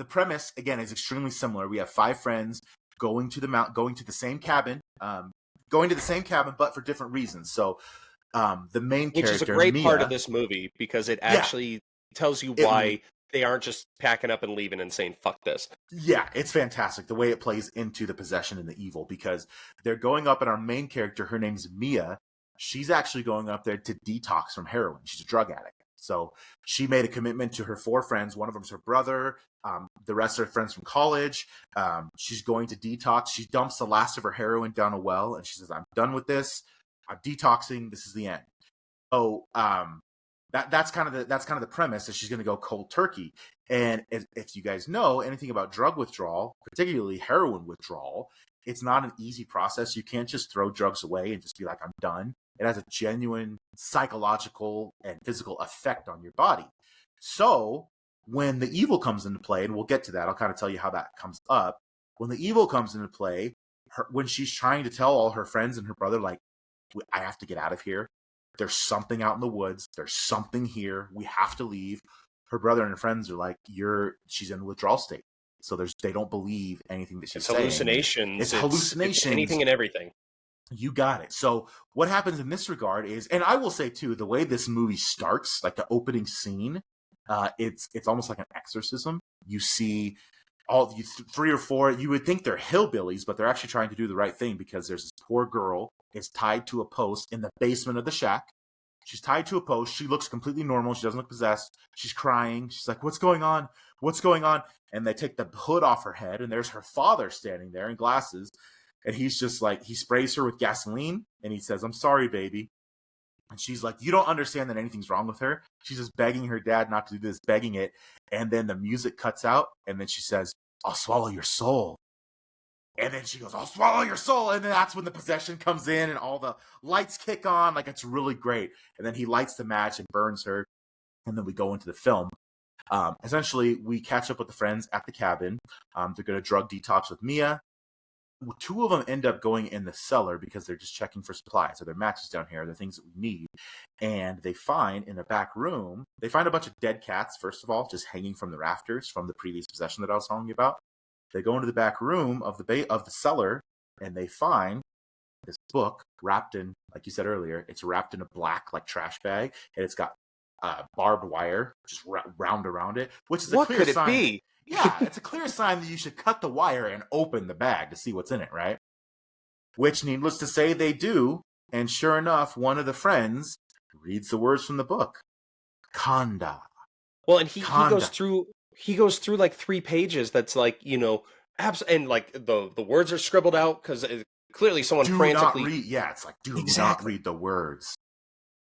premise again is extremely similar. We have 5 friends going to the same cabin, but for different reasons. So the main character, which is a great Mia, part of this movie because it actually tells you why they aren't just packing up and leaving and saying fuck this. Yeah, it's fantastic the way it plays into the possession and the evil, because they're going up, and our main character, her name's Mia, she's actually going up there to detox from heroin. She's a drug addict. So she made a commitment to her 4 friends. One of them's her brother. The rest are friends from college. She's going to detox. She dumps the last of her heroin down a well, and she says, I'm done with this. I'm detoxing. This is the end. So that's kind of the premise, that she's going to go cold turkey. And if you guys know anything about drug withdrawal, particularly heroin withdrawal, it's not an easy process. You can't just throw drugs away and just be like, I'm done. It has a genuine psychological and physical effect on your body. So when the evil comes into play, and we'll get to that, I'll kind of tell you how that comes up. When the evil comes into play, when she's trying to tell all her friends and her brother, like, I have to get out of here. There's something out in the woods. There's something here. We have to leave. Her brother and her friends are like, she's in a withdrawal state. So they don't believe anything that she's saying. Hallucinations. It's hallucinations. It's anything and everything. You got it. So what happens in this regard is, and I will say too, the way this movie starts, like the opening scene, it's almost like an exorcism. You see all 3 or 4, you would think they're hillbillies, but they're actually trying to do the right thing, because there's this poor girl is tied to a post in the basement of the shack. She's tied to a post. She looks completely normal. She doesn't look possessed. She's crying. She's like, what's going on? What's going on? And they take the hood off her head, and there's her father standing there in glasses. And he's just like, he sprays her with gasoline, and he says, I'm sorry, baby. And she's like, you don't understand that anything's wrong with her. She's just begging her dad not to do this, begging it. And then the music cuts out, and then she says, I'll swallow your soul. And then she goes, I'll swallow your soul. And then that's when the possession comes in and all the lights kick on. Like, it's really great. And then he lights the match and burns her. And then we go into the film. Essentially, we catch up with the friends at the cabin. They're going to drug detox with Mia. 2 of them end up going in the cellar because they're just checking for supplies. So their matches down here, the things that we need. And they find in the back room, they find a bunch of dead cats, first of all, just hanging from the rafters from the previous possession that I was telling you about. They go into the back room of the cellar, and they find this book wrapped in, like you said earlier, it's wrapped in a black like trash bag, and it's got barbed wire just round around it, which is a clear sign. What could it be? Yeah, it's a clear sign that you should cut the wire and open the bag to see what's in it, right? Which, needless to say, they do, and sure enough, one of the friends reads the words from the book. Kanda. Well, and he Conduct. he goes through like 3 pages. That's like, and like the words are scribbled out because clearly someone Do frantically. not read. Yeah, it's like do not Exactly. read the words.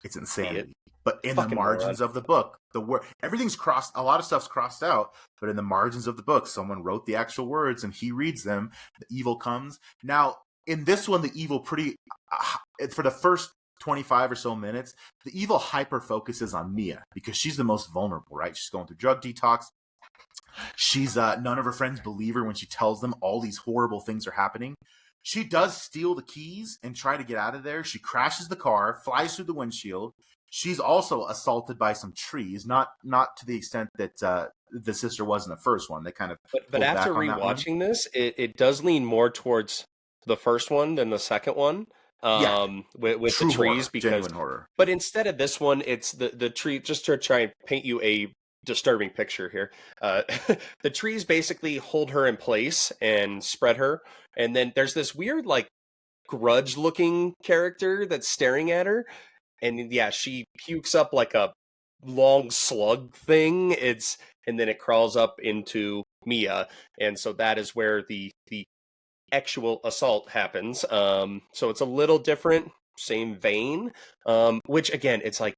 It's insanity. But in Fucking the margins of the book, everything's crossed. A lot of stuff's crossed out. But in the margins of the book, someone wrote the actual words, and he reads them. The evil comes. Now, in this one, the evil for the first 25 or so minutes, the evil hyper focuses on Mia because she's the most vulnerable, right? She's going through drug detox. She's none of her friends believe her when she tells them all these horrible things are happening. She does steal the keys and try to get out of there. She crashes the car, flies through the windshield. She's also assaulted by some trees, not to the extent that the sister was in the first one. They kind of but after rewatching this, it does lean more towards the first one than the second one. With the trees, horror, because genuine horror. But instead of this one, it's the tree. Just to try and paint you a disturbing picture here, the trees basically hold her in place and spread her, and then there's this weird like grudge-looking character that's staring at her, and yeah, she pukes up like a long slug thing. And then it crawls up into Mia, and so that is where the actual assault happens. So it's a little different, same vein. Which again, it's like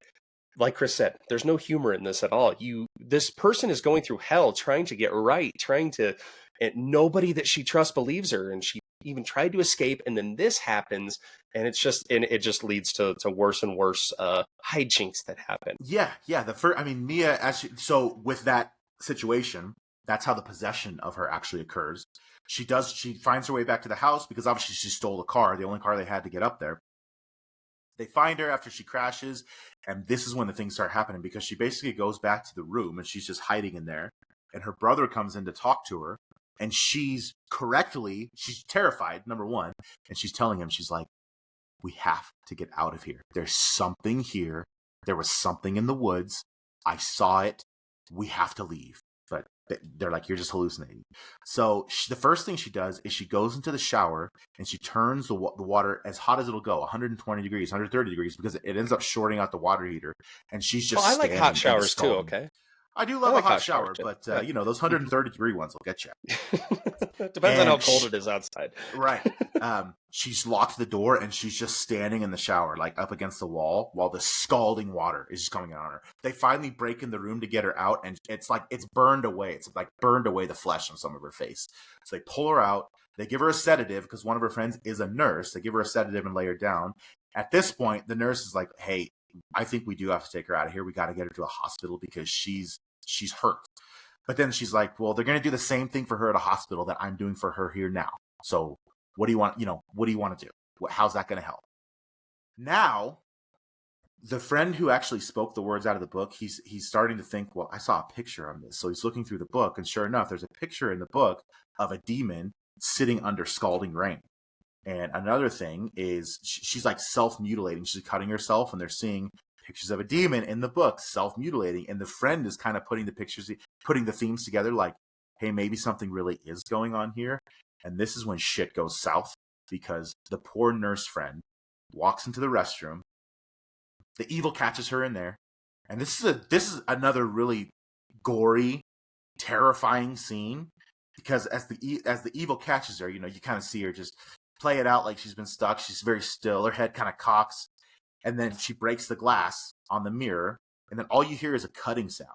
Chris said, there's no humor in this at all. This person is going through hell, trying to get right, and nobody that she trusts believes her, and she even tried to escape, and then this happens, and it just leads to worse and worse hijinks that happen. Yeah. Mia so with that situation, that's how the possession of her actually occurs. She finds her way back to the house because obviously she stole the car, the only car they had to get up there. They find her after she crashes, and this is when the things start happening because she basically goes back to the room and she's just hiding in there. And her brother comes in to talk to her, and she's terrified, number one, and she's telling him, she's like, we have to get out of here. There's something here. There was something in the woods. I saw it. We have to leave. But they're like, you're just hallucinating. So the first thing she does is she goes into the shower and she turns the water as hot as it'll go, 120 degrees, 130 degrees, because it ends up shorting out the water heater. And she's just I like hot showers too, okay? I do love a hot shower, but those 130 degree ones will get you. Depends on how cold it is outside. Right. She's locked the door and she's just standing in the shower, like up against the wall, while the scalding water is just coming on her. They finally break in the room to get her out, and it's like it's burned away. It's like burned away the flesh on some of her face. So they pull her out. They give her a sedative because one of her friends is a nurse. They give her a sedative and lay her down. At this point, the nurse is like, hey, I think we do have to take her out of here. We got to get her to a hospital because she's hurt. But then she's like, well, they're going to do the same thing for her at a hospital that I'm doing for her here now. So what do you want? What do you want to do? How's that going to help? Now, the friend who actually spoke the words out of the book, he's starting to think, well, I saw a picture on this. So he's looking through the book, and sure enough, there's a picture in the book of a demon sitting under scalding rain. And another thing is she's like self-mutilating. She's cutting herself, and they're seeing pictures of a demon in the book self-mutilating. And the friend is kind of putting the themes together like, hey, maybe something really is going on here. And this is when shit goes south because the poor nurse friend walks into the restroom. The evil catches her in there. And this is another really gory, terrifying scene because as the evil catches her, you kind of see her just play it out like she's been stuck. She's very still. Her head kind of cocks. And then she breaks the glass on the mirror. And then all you hear is a cutting sound.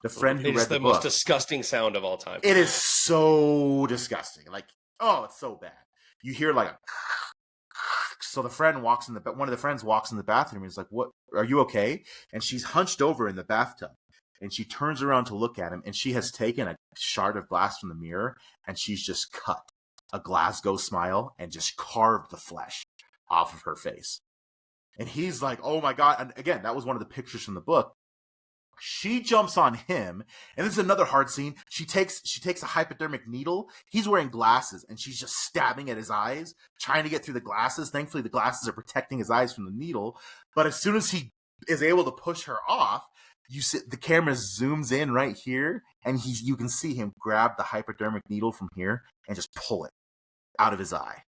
The friend who read the book. It's the most disgusting sound of all time. It is so disgusting. Like, oh, it's so bad. You hear like a... So the friend one of the friends walks in the bathroom and is like, what, are you okay? And she's hunched over in the bathtub. And she turns around to look at him. And she has taken a shard of glass from the mirror. And she's just cut a Glasgow smile and just carved the flesh off of her face. And he's like, oh my God. And again, that was one of the pictures from the book. She jumps on him, and this is another hard scene. She takes a hypodermic needle. He's wearing glasses, and she's just stabbing at his eyes, trying to get through the glasses. Thankfully, the glasses are protecting his eyes from the needle. But as soon as he is able to push her off, the camera zooms in right here, and you can see him grab the hypodermic needle from here and just pull it out of his eye.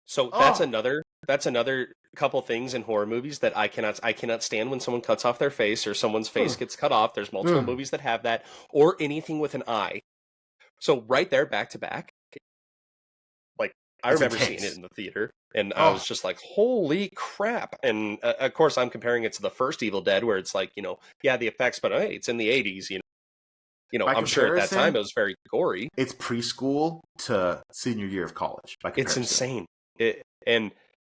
So that's another couple things in horror movies that I cannot stand when someone cuts off their face or someone's face gets cut off. There's multiple movies that have that, or anything with an eye. So right there, back to back, like I remember seeing it in the theater, and I was just like, "Holy crap!" And of course, I'm comparing it to the first Evil Dead, where it's like, the effects, but hey, it's in the '80s, I'm sure at that time it was very gory. It's preschool to senior year of college. It's insane. And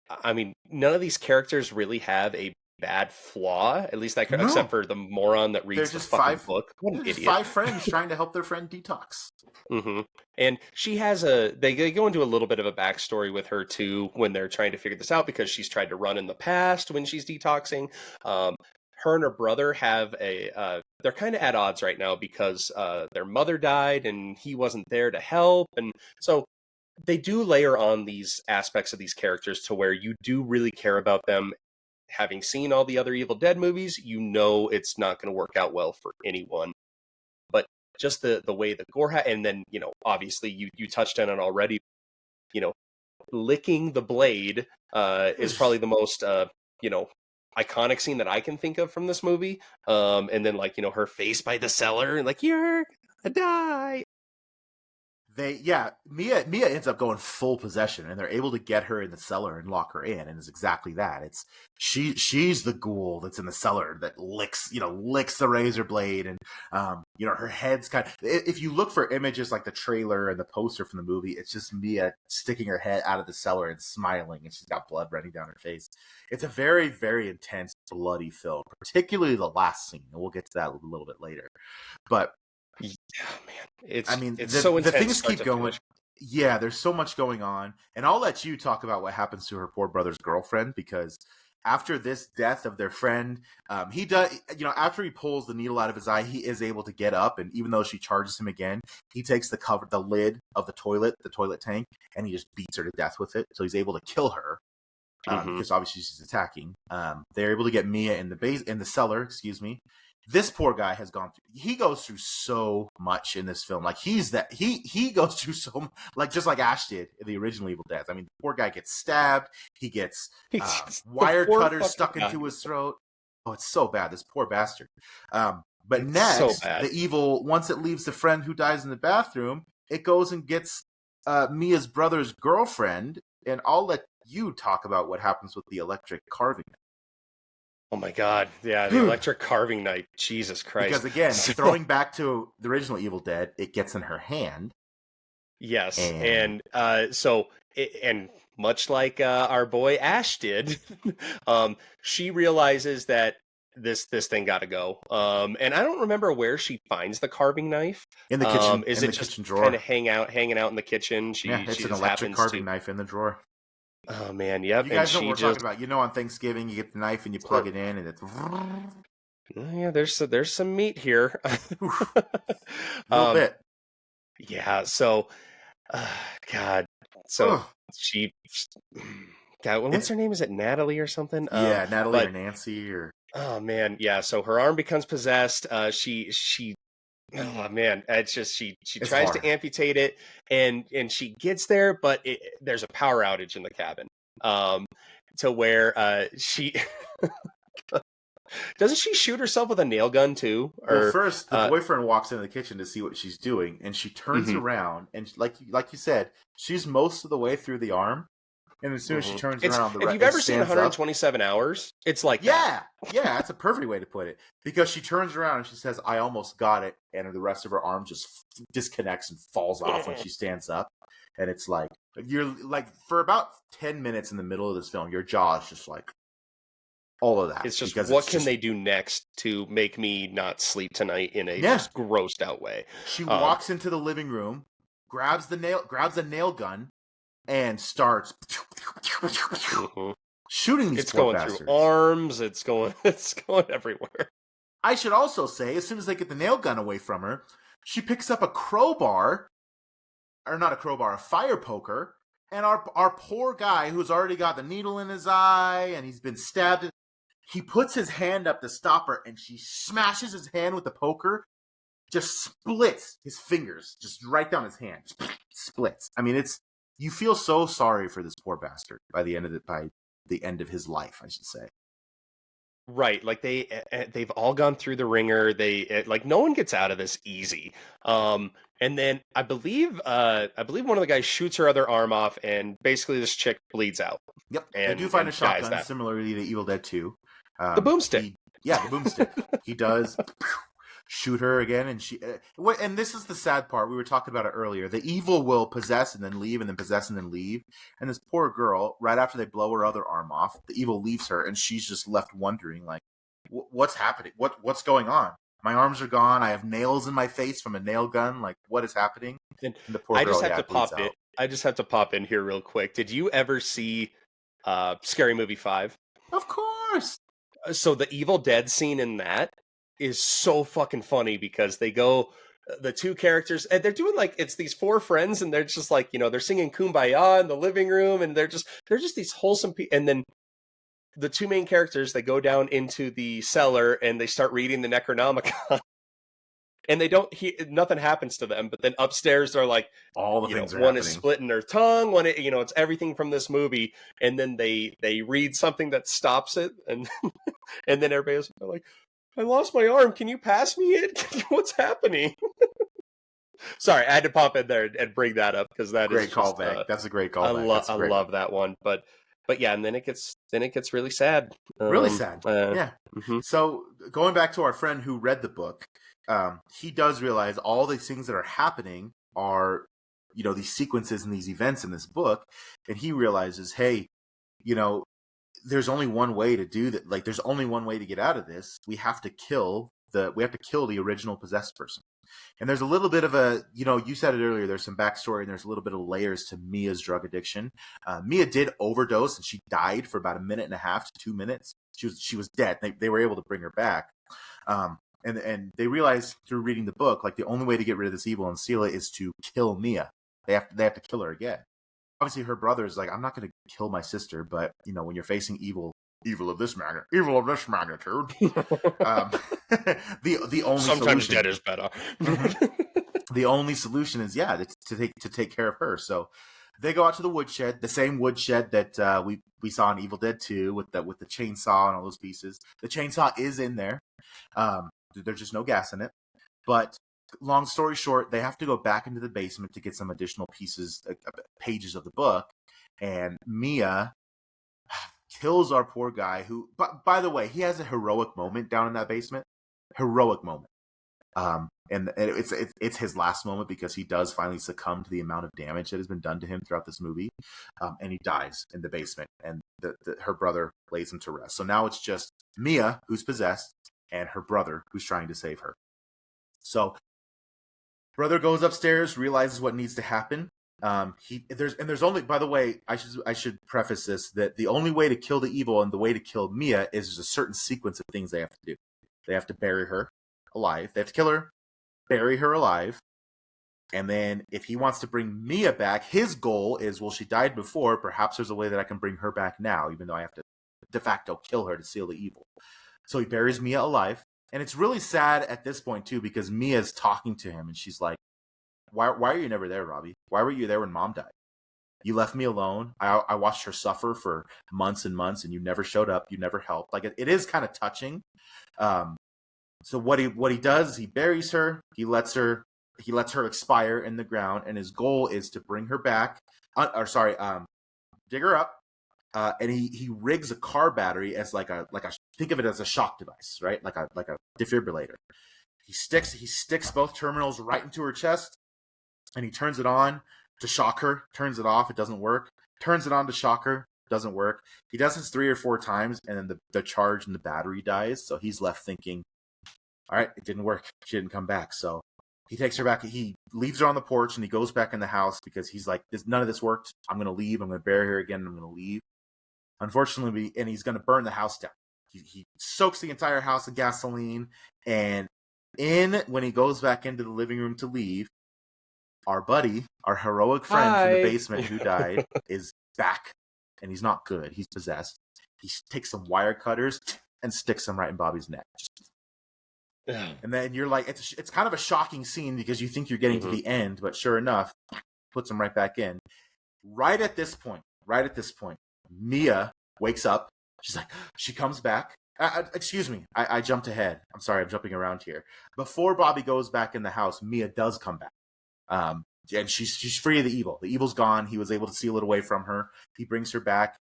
I mean, none of these characters really have a bad flaw, at least except for the moron that reads the fucking book. What an idiot. 5 friends trying to help their friend detox. Mm-hmm. And she has they go into a little bit of a backstory with her too when they're trying to figure this out, because she's tried to run in the past when she's detoxing. Her and her brother have they're kind of at odds right now because their mother died and he wasn't there to help. And so they do layer on these aspects of these characters to where you do really care about them. Having seen all the other Evil Dead movies, it's not going to work out well for anyone. But just the way the gore and then, obviously you touched on it already, licking the blade is probably the most, iconic scene that I can think of from this movie. And then her face by the cellar and you're gonna die. Mia ends up going full possession, and they're able to get her in the cellar and lock her in, and it's exactly that. It's she's the ghoul that's in the cellar that licks the razor blade, and her head's kind of, if you look for images like the trailer and the poster from the movie, it's just Mia sticking her head out of the cellar and smiling, and she's got blood running down her face. It's a very, very intense, bloody film, particularly the last scene, and we'll get to that a little bit later. But yeah, man, it's the, so intense. The things keep going. Yeah, there's so much going on, and I'll let you talk about what happens to her poor brother's girlfriend, because after this death of their friend, he does. After he pulls the needle out of his eye, he is able to get up, and even though she charges him again, he takes the lid of the toilet tank, and he just beats her to death with it. So he's able to kill her. Because obviously she's attacking. They're able to get Mia in the cellar. Excuse me. This poor guy he goes through so much in this film. He goes through so much, just like Ash did in the original Evil Dead. I mean, the poor guy gets stabbed. He gets wire cutters stuck into his throat. Oh, it's so bad. This poor bastard. But next, the evil, once it leaves the friend who dies in the bathroom, it goes and gets Mia's brother's girlfriend. And I'll let you talk about what happens with the electric carving knife. Oh my God. Yeah, the electric carving knife. Jesus Christ. Because again, throwing back to the original Evil Dead, it gets in her hand. Yes. And much like our boy Ash did, she realizes that this thing got to go. And I don't remember where she finds the carving knife. In the kitchen. Is it just kind of hanging out in the kitchen? She it's an electric carving knife in the drawer. Oh man, yep. You guys know what we're talking about. On Thanksgiving, you get the knife and you plug it in, and it's. Yeah, there's some meat here. A little bit. Yeah. So, God. So she. God, what's her name? Is it Natalie or something? Yeah, Natalie or Nancy or. Oh man, yeah. So her arm becomes possessed. She. Oh man, it's just she tries to amputate it, and she gets there, but there's a power outage in the cabin, to where she doesn't she shoot herself with a nail gun too? Well, first the boyfriend walks into the kitchen to see what she's doing, and she turns around, and like you said, she's most of the way through the arm. And as soon as she turns around, if you've ever seen 127 Hours, it's like yeah, that's a perfect way to put it. Because she turns around and she says, "I almost got it," and the rest of her arm just disconnects and falls off when she stands up. And it's like you're for about 10 minutes in the middle of this film, your jaw is just like all of that. It's just what can they do next to make me not sleep tonight in a just grossed out way? She walks into the living room, grabs a nail gun. And starts shooting these poor bastards. It's going through arms. It's going everywhere. I should also say, as soon as they get the nail gun away from her, she picks up a crowbar, or not a crowbar, a fire poker, and our poor guy who's already got the needle in his eye and he's been stabbed. He puts his hand up to stop her, and she smashes his hand with the poker, just splits his fingers, just right down his hand, splits. I mean, you feel so sorry for this poor bastard by the end of it. By the end of his life, I should say. Right, like they've all gone through the ringer. Like no one gets out of this easy. And then I believe one of the guys shoots her other arm off, and basically this chick bleeds out. Yep, And they do find a dies shotgun that. similarly to Evil Dead 2. The boomstick. The boomstick. He does shoot her again, and she. And this is the sad part. We were talking about it earlier. The evil will possess and then leave, and then possess and then leave. And this poor girl, right after they blow her other arm off, the evil leaves her, and she's just left wondering, like, what's happening? What's going on? My arms are gone. I have nails in my face from a nail gun. Like, what is happening? And the poor girl, I just have to pop in here real quick. Did you ever see Scary Movie 5? Of course. So the Evil Dead scene in that is so fucking funny because they go, the two characters, and they're doing like, it's these four friends, and they're just like, they're singing Kumbaya in the living room, and they're just these wholesome people. And then the two main characters, they go down into the cellar and they start reading the Necronomicon. And they don't, nothing happens to them. But then upstairs, they're like, all the things are one happening. is splitting their tongue, one, it's everything from this movie. And then they read something that stops it, and and then everybody's like, I lost my arm. Can you pass me it? What's happening? Sorry, I had to pop in there and bring that up because that great is callback. That's a great callback. I love that one, but yeah, and then it gets really sad. Really sad. Yeah. Mm-hmm. So going back to our friend who read the book, he does realize all these things that are happening are, these sequences and these events in this book, and he realizes, hey, there's only one way to do that. Like, there's only one way to get out of this. We have to kill the original possessed person. And there's a little bit of a, you said it earlier, there's some backstory and there's a little bit of layers to Mia's drug addiction. Mia did overdose and she died for about 1.5 to 2 minutes. She was dead. They were able to bring her back. And they realized through reading the book, like, the only way to get rid of this evil and seal it is to kill Mia. They have to kill her again. Obviously, her brother is like, I'm not going to kill my sister, but when you're facing evil of this magnitude, the only sometimes solution, dead is better. the only solution is to take care of her. So they go out to the woodshed, the same woodshed that we saw in Evil Dead 2 with the chainsaw and all those pieces. The chainsaw is in there. There's just no gas in it. But long story short, they have to go back into the basement to get some additional pages of the book. And Mia kills our poor guy who, by the way, he has a heroic moment down in that basement. Heroic moment. And it's his last moment because he does finally succumb to the amount of damage that has been done to him throughout this movie. And he dies in the basement, and her brother lays him to rest. So now it's just Mia, who's possessed, and her brother, who's trying to save her. So brother goes upstairs, realizes what needs to happen. There's only, by the way, I should preface this, that the only way to kill the evil and the way to kill Mia is there's a certain sequence of things they have to do. They have to bury her alive. They have to kill her, bury her alive, and then if he wants to bring Mia back, his goal is, well, she died before, perhaps there's a way that I can bring her back now, even though I have to de facto kill her to seal the evil. So he buries Mia alive, and it's really sad at this point too, because Mia's talking to him, and she's like, why are you never there, Robbie? Why were you there when Mom died? You left me alone. I watched her suffer for months and months, and you never showed up. You never helped. Like, it is kind of touching. So what he does, he buries her. He lets her expire in the ground, and his goal is to bring her back. Dig her up. And he rigs a car battery as like a think of it as a shock device, right? Like a defibrillator. He sticks both terminals right into her chest, and he turns it on to shock her. Turns it off, it doesn't work. Turns it on to shock her, doesn't work. He does this 3 or 4 times, and then the charge in the battery dies. So he's left thinking, all right, it didn't work. She didn't come back. So he takes her back. He leaves her on the porch, and he goes back in the house because he's like, none of this worked. I'm going to leave. I'm going to bury her again. And I'm going to leave. Unfortunately, and he's going to burn the house down. He soaks the entire house in gasoline. And when he goes back into the living room to leave, our buddy, our heroic friend from the basement who died, is back. And he's not good. He's possessed. He takes some wire cutters and sticks them right in Bobby's neck. And then you're like, it's kind of a shocking scene because you think you're getting to the end, but sure enough, puts them right back in. Right at this point, Mia wakes up. She's like, she comes back. Excuse me, I jumped ahead. I'm sorry, I'm jumping around here. Before Bobby goes back in the house, Mia does come back. And she's free of the evil. The evil's gone. He was able to seal it away from her. He brings her back.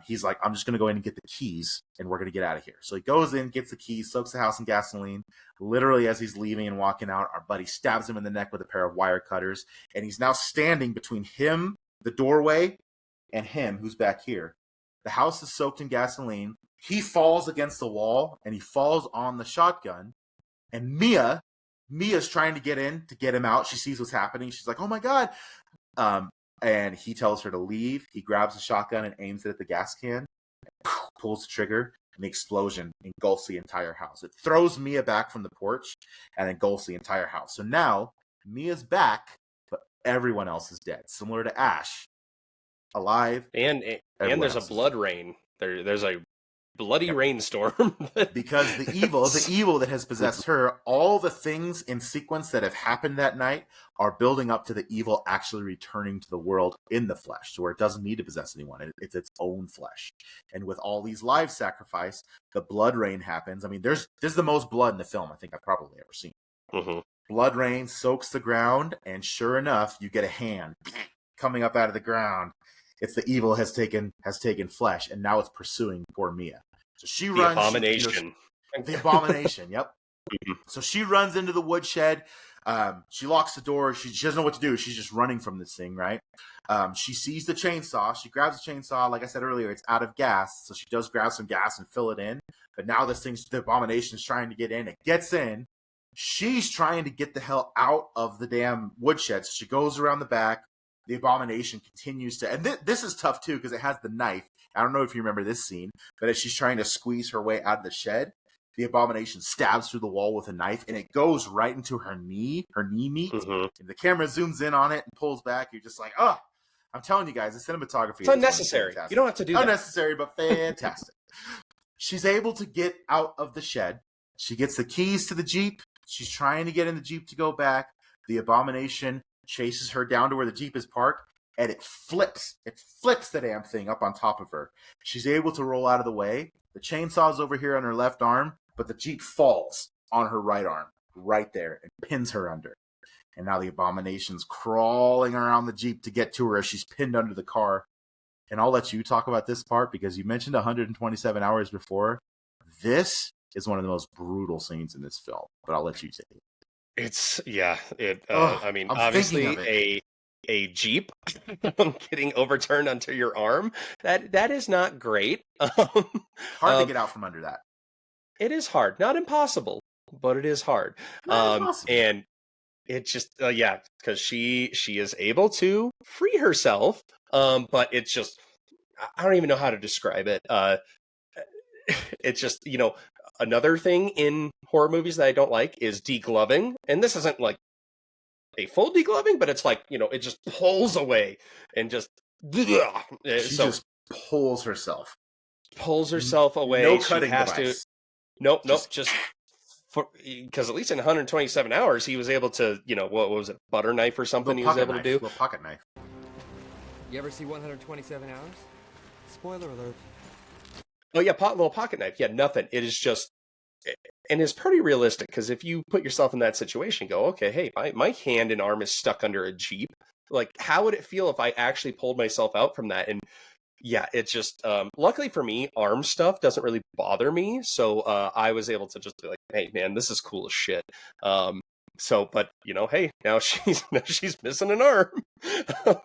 He's like, I'm just going to go in and get the keys, and we're going to get out of here. So he goes in, gets the keys, soaks the house in gasoline. Literally, as he's leaving and walking out, our buddy stabs him in the neck with a pair of wire cutters. And he's now standing between him, the doorway, and him, who's back here. The house is soaked in gasoline. He falls against the wall, and he falls on the shotgun. And Mia's trying to get in to get him out. She sees what's happening. She's like, oh, my God. And he tells her to leave. He grabs the shotgun and aims it at the gas can, and pulls the trigger, and the explosion engulfs the entire house. It throws Mia back from the porch and engulfs the entire house. So now Mia's back, but everyone else is dead, similar to Ash. Alive. And there's a blood rain. There's a bloody rainstorm. Because the evil that has possessed her, all the things in sequence that have happened that night are building up to the evil actually returning to the world in the flesh, to where it doesn't need to possess anyone. It's its own flesh. And with all these lives sacrificed, the blood rain happens. I mean, there's the most blood in the film I think I've probably ever seen. Mm-hmm. Blood rain soaks the ground, and sure enough, you get a hand coming up out of the ground. It's the evil has taken flesh, and now it's pursuing poor Mia. So she runs. The abomination. The abomination. Yep. Mm-hmm. So she runs into the woodshed. She locks the door. She doesn't know what to do. She's just running from this thing, right? She sees the chainsaw. She grabs the chainsaw. Like I said earlier, it's out of gas, so she does grab some gas and fill it in. But now the abomination is trying to get in. It gets in. She's trying to get the hell out of the damn woodshed. So she goes around the back. The abomination continues to, and this is tough too because it has the knife. I don't know if you remember this scene, but as she's trying to squeeze her way out of the shed, the abomination stabs through the wall with a knife, and it goes right into her knee meat. Mm-hmm. And the camera zooms in on it and pulls back. You're just like, oh, I'm telling you guys, the cinematography. It's unnecessary. You don't have to do that. Unnecessary, but fantastic. She's able to get out of the shed. She gets the keys to the Jeep. She's trying to get in the Jeep to go back. The abomination chases her down to where the Jeep is parked, and it flips the damn thing up on top of her. She's able to roll out of the way. The chainsaw's over here on her left arm, but the Jeep falls on her right arm, right there, and pins her under. And now the abomination's crawling around the Jeep to get to her as she's pinned under the car. And I'll let you talk about this part because you mentioned 127 hours before. This is one of the most brutal scenes in this film, but I'll let you say it. It's I mean, I'm obviously a Jeep getting overturned onto your arm. That is not great. Hard to get out from under that. It is hard, not impossible, but it is hard. And it just because she is able to free herself, but it's just I don't even know how to describe it. It's just another thing in horror movies that I don't like is degloving, and this isn't like a full degloving, but it's like it just pulls away and just she just pulls herself away. No cutting device. Nope. Just because at least in 127 hours he was able to what was it, butter knife or something he was able to do. Little pocket knife. You ever see 127 hours? Spoiler alert. Oh yeah, little pocket knife. Yeah, nothing. It is just, and it's pretty realistic because if you put yourself in that situation, go, okay, hey, my hand and arm is stuck under a Jeep. Like, how would it feel if I actually pulled myself out from that? And yeah, it's just, luckily for me, arm stuff doesn't really bother me. So I was able to just be like, hey man, this is cool as shit. But hey, now she's missing an arm.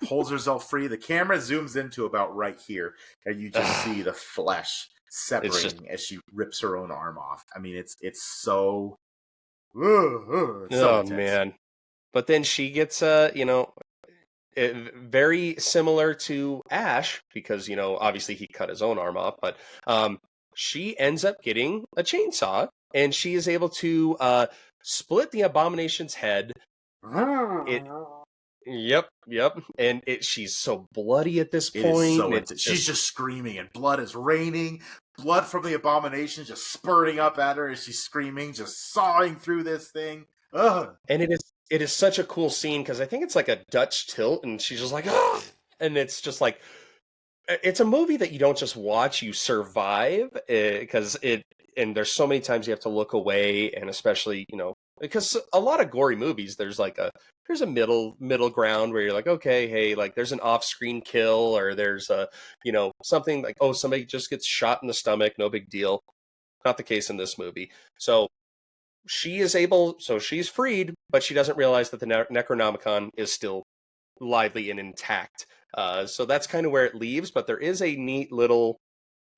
Pulls herself free. The camera zooms into about right here, and you just see the flesh separating as she rips her own arm off. I mean, it's so. It's so intense. Man! But then she gets very similar to Ash because obviously he cut his own arm off, but she ends up getting a chainsaw and she is able to split the abomination's head. Yep. And she's so bloody at this point. She's just screaming, and blood is raining. Blood from the abomination just spurting up at her as she's screaming, just sawing through this thing. Ugh. And it is such a cool scene because I think it's like a Dutch tilt, and she's just like, ah! And it's just like it's a movie that you don't just watch, you survive, because and there's so many times you have to look away, and especially, because a lot of gory movies, there's a middle ground where you're like, okay, hey, like there's an off-screen kill, or there's something like, oh, somebody just gets shot in the stomach, no big deal. Not the case in this movie. So she's freed, but she doesn't realize that the Necronomicon is still lively and intact. So that's kind of where it leaves, but there is a neat little,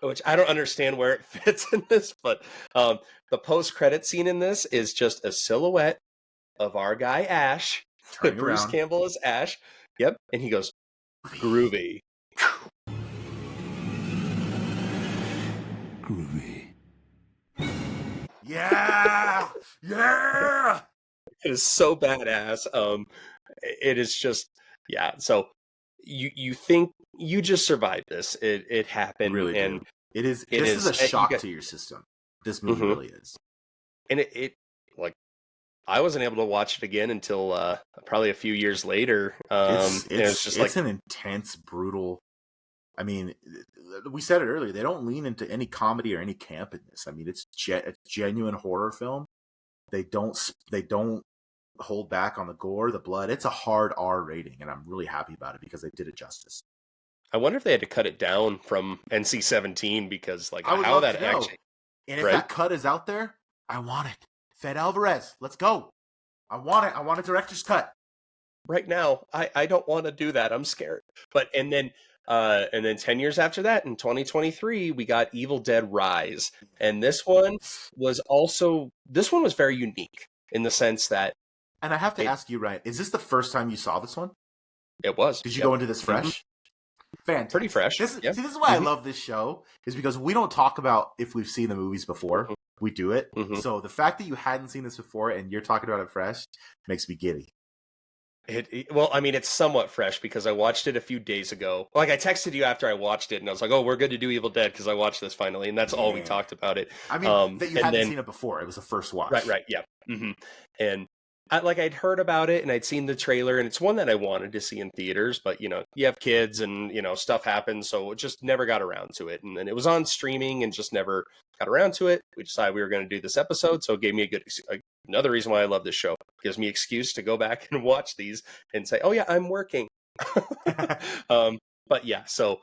which I don't understand where it fits in this, but the post-credit scene in this is just a silhouette of our guy Ash, Bruce around. Campbell is Ash. Yep, and he goes, groovy. Groovy. Yeah! Yeah! It is so badass. It is just, yeah. So you think you just survived this. It happened. Really and do. This is a shock to your system. This movie really is. And it like, I wasn't able to watch it again until probably a few years later. It's an intense, brutal. I mean, we said it earlier. They don't lean into any comedy or any camp in this. I mean, it's a genuine horror film. They don't hold back on the gore, the blood. It's a hard R rating, and I'm really happy about it because they did it justice. I wonder if they had to cut it down from NC-17 because, like, I would how love that to know. actually. And if that cut is out there, I want it. Fed Alvarez, let's go. I want it. I want a director's cut. Right now, I don't want to do that. I'm scared. But and then 10 years after that, in 2023, we got Evil Dead Rise, and this one was very unique in the sense that. And I have to ask you, Ryan, is this the first time you saw this one? It was. Did you go into this fresh? Fantastic. Pretty fresh. See, this is why I love this show, is because we don't talk about if we've seen the movies before. We do it. So the fact that you hadn't seen this before and you're talking about it fresh makes me giddy. Well, I mean, it's somewhat fresh because I watched it a few days ago. Like, I texted you after I watched it, and I was like, "Oh, we're good to do Evil Dead," because I watched this finally, and that's all we talked about it. I mean, that you hadn't seen it before. It was the first watch. Right, yeah. And I'd heard about it, and I'd seen the trailer, and it's one that I wanted to see in theaters, but, you have kids, and, stuff happens, so it just never got around to it. And then it was on streaming and just never got around to it. We decided we were going to do this episode, so it gave me another reason why I love this show. It gives me excuse to go back and watch these and say, oh yeah, I'm working. But yeah, so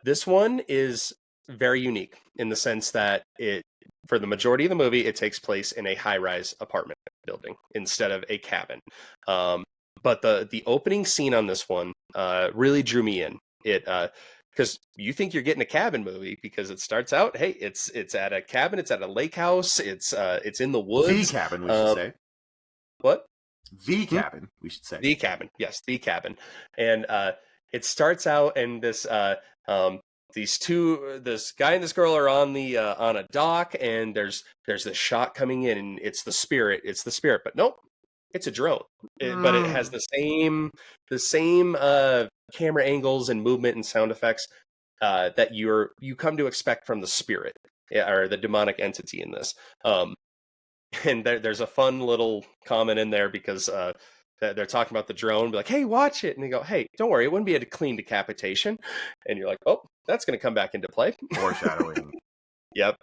this one is very unique in the sense that for the majority of the movie, it takes place in a high-rise apartment building instead of a cabin. But the opening scene on this one really drew me in. Because you think you're getting a cabin movie because it starts out, hey, it's at a cabin, it's at a lake house, it's in the woods. The cabin, we should say. What? The cabin, we should say. The cabin, yes, the cabin. And it starts out, and this guy and this girl are on a dock, and there's this shot coming in, and it's the spirit, but nope, it's a drone. But it has the same camera angles and movement and sound effects that you come to expect from the spirit or the demonic entity in this. And there's a fun little comment in there because they're talking about the drone, be like, hey, watch it. And they go, hey, don't worry, it wouldn't be a clean decapitation. And you're like, oh, that's going to come back into play. Foreshadowing. Yep.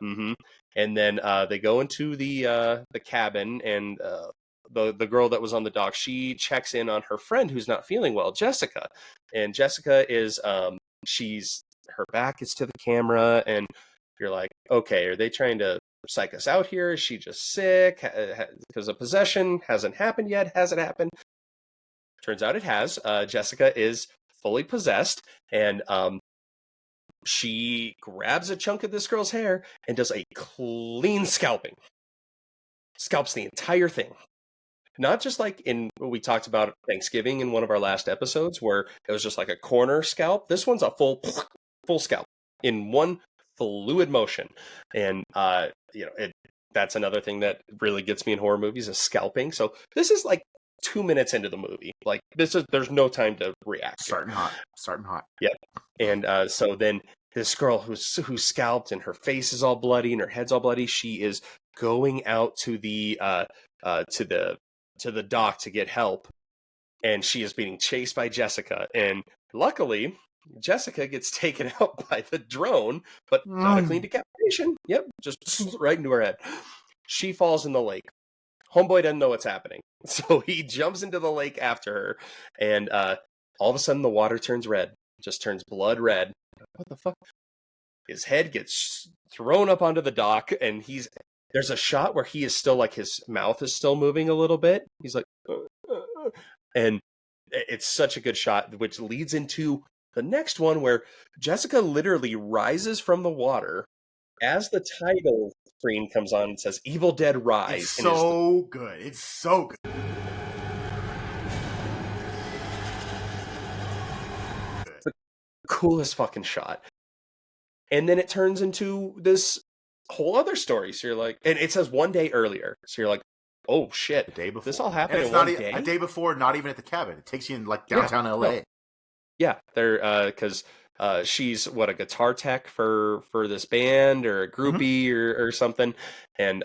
And then they go into the cabin, and the girl that was on the dock, she checks in on her friend who's not feeling well, Jessica. And Jessica is her back is to the camera, and you're like, okay, are they trying to psych us out here? Is she just sick because of possession? Hasn't happened yet. Has it happened? Turns out it has. Jessica is fully possessed, and she grabs a chunk of this girl's hair and does a clean scalping. Scalps the entire thing. Not just like in what we talked about Thanksgiving in one of our last episodes where it was just like a corner scalp. This one's a full scalp in one fluid motion. And that's another thing that really gets me in horror movies is scalping. So this is like 2 minutes into the movie. Like there's no time to react. Starting hot. Yep. And so then this girl who's scalped and her face is all bloody and her head's all bloody, she is going out to the dock to get help, and she is being chased by Jessica. And luckily, Jessica gets taken out by the drone, but not a clean decapitation. Yep, just right into her head. She falls in the lake. Homeboy doesn't know what's happening, so he jumps into the lake after her, and all of a sudden the water turns red, just turns blood red. What the fuck? His head gets thrown up onto the dock, and there's a shot where he is still like, his mouth is still moving a little bit. He's like, and it's such a good shot, which leads into the next one where Jessica literally rises from the water as the title screen comes on and says Evil Dead Rise. It's so good. It's so good. It's the coolest fucking shot. And then it turns into this whole other story. So you're like, and it says 1 day earlier. So you're like, oh shit, the day before. This all happened and in it's one not day? A day before, not even at the cabin. It takes you in like downtown LA. No. Yeah, they're because she's a guitar tech for this band or a groupie or something, and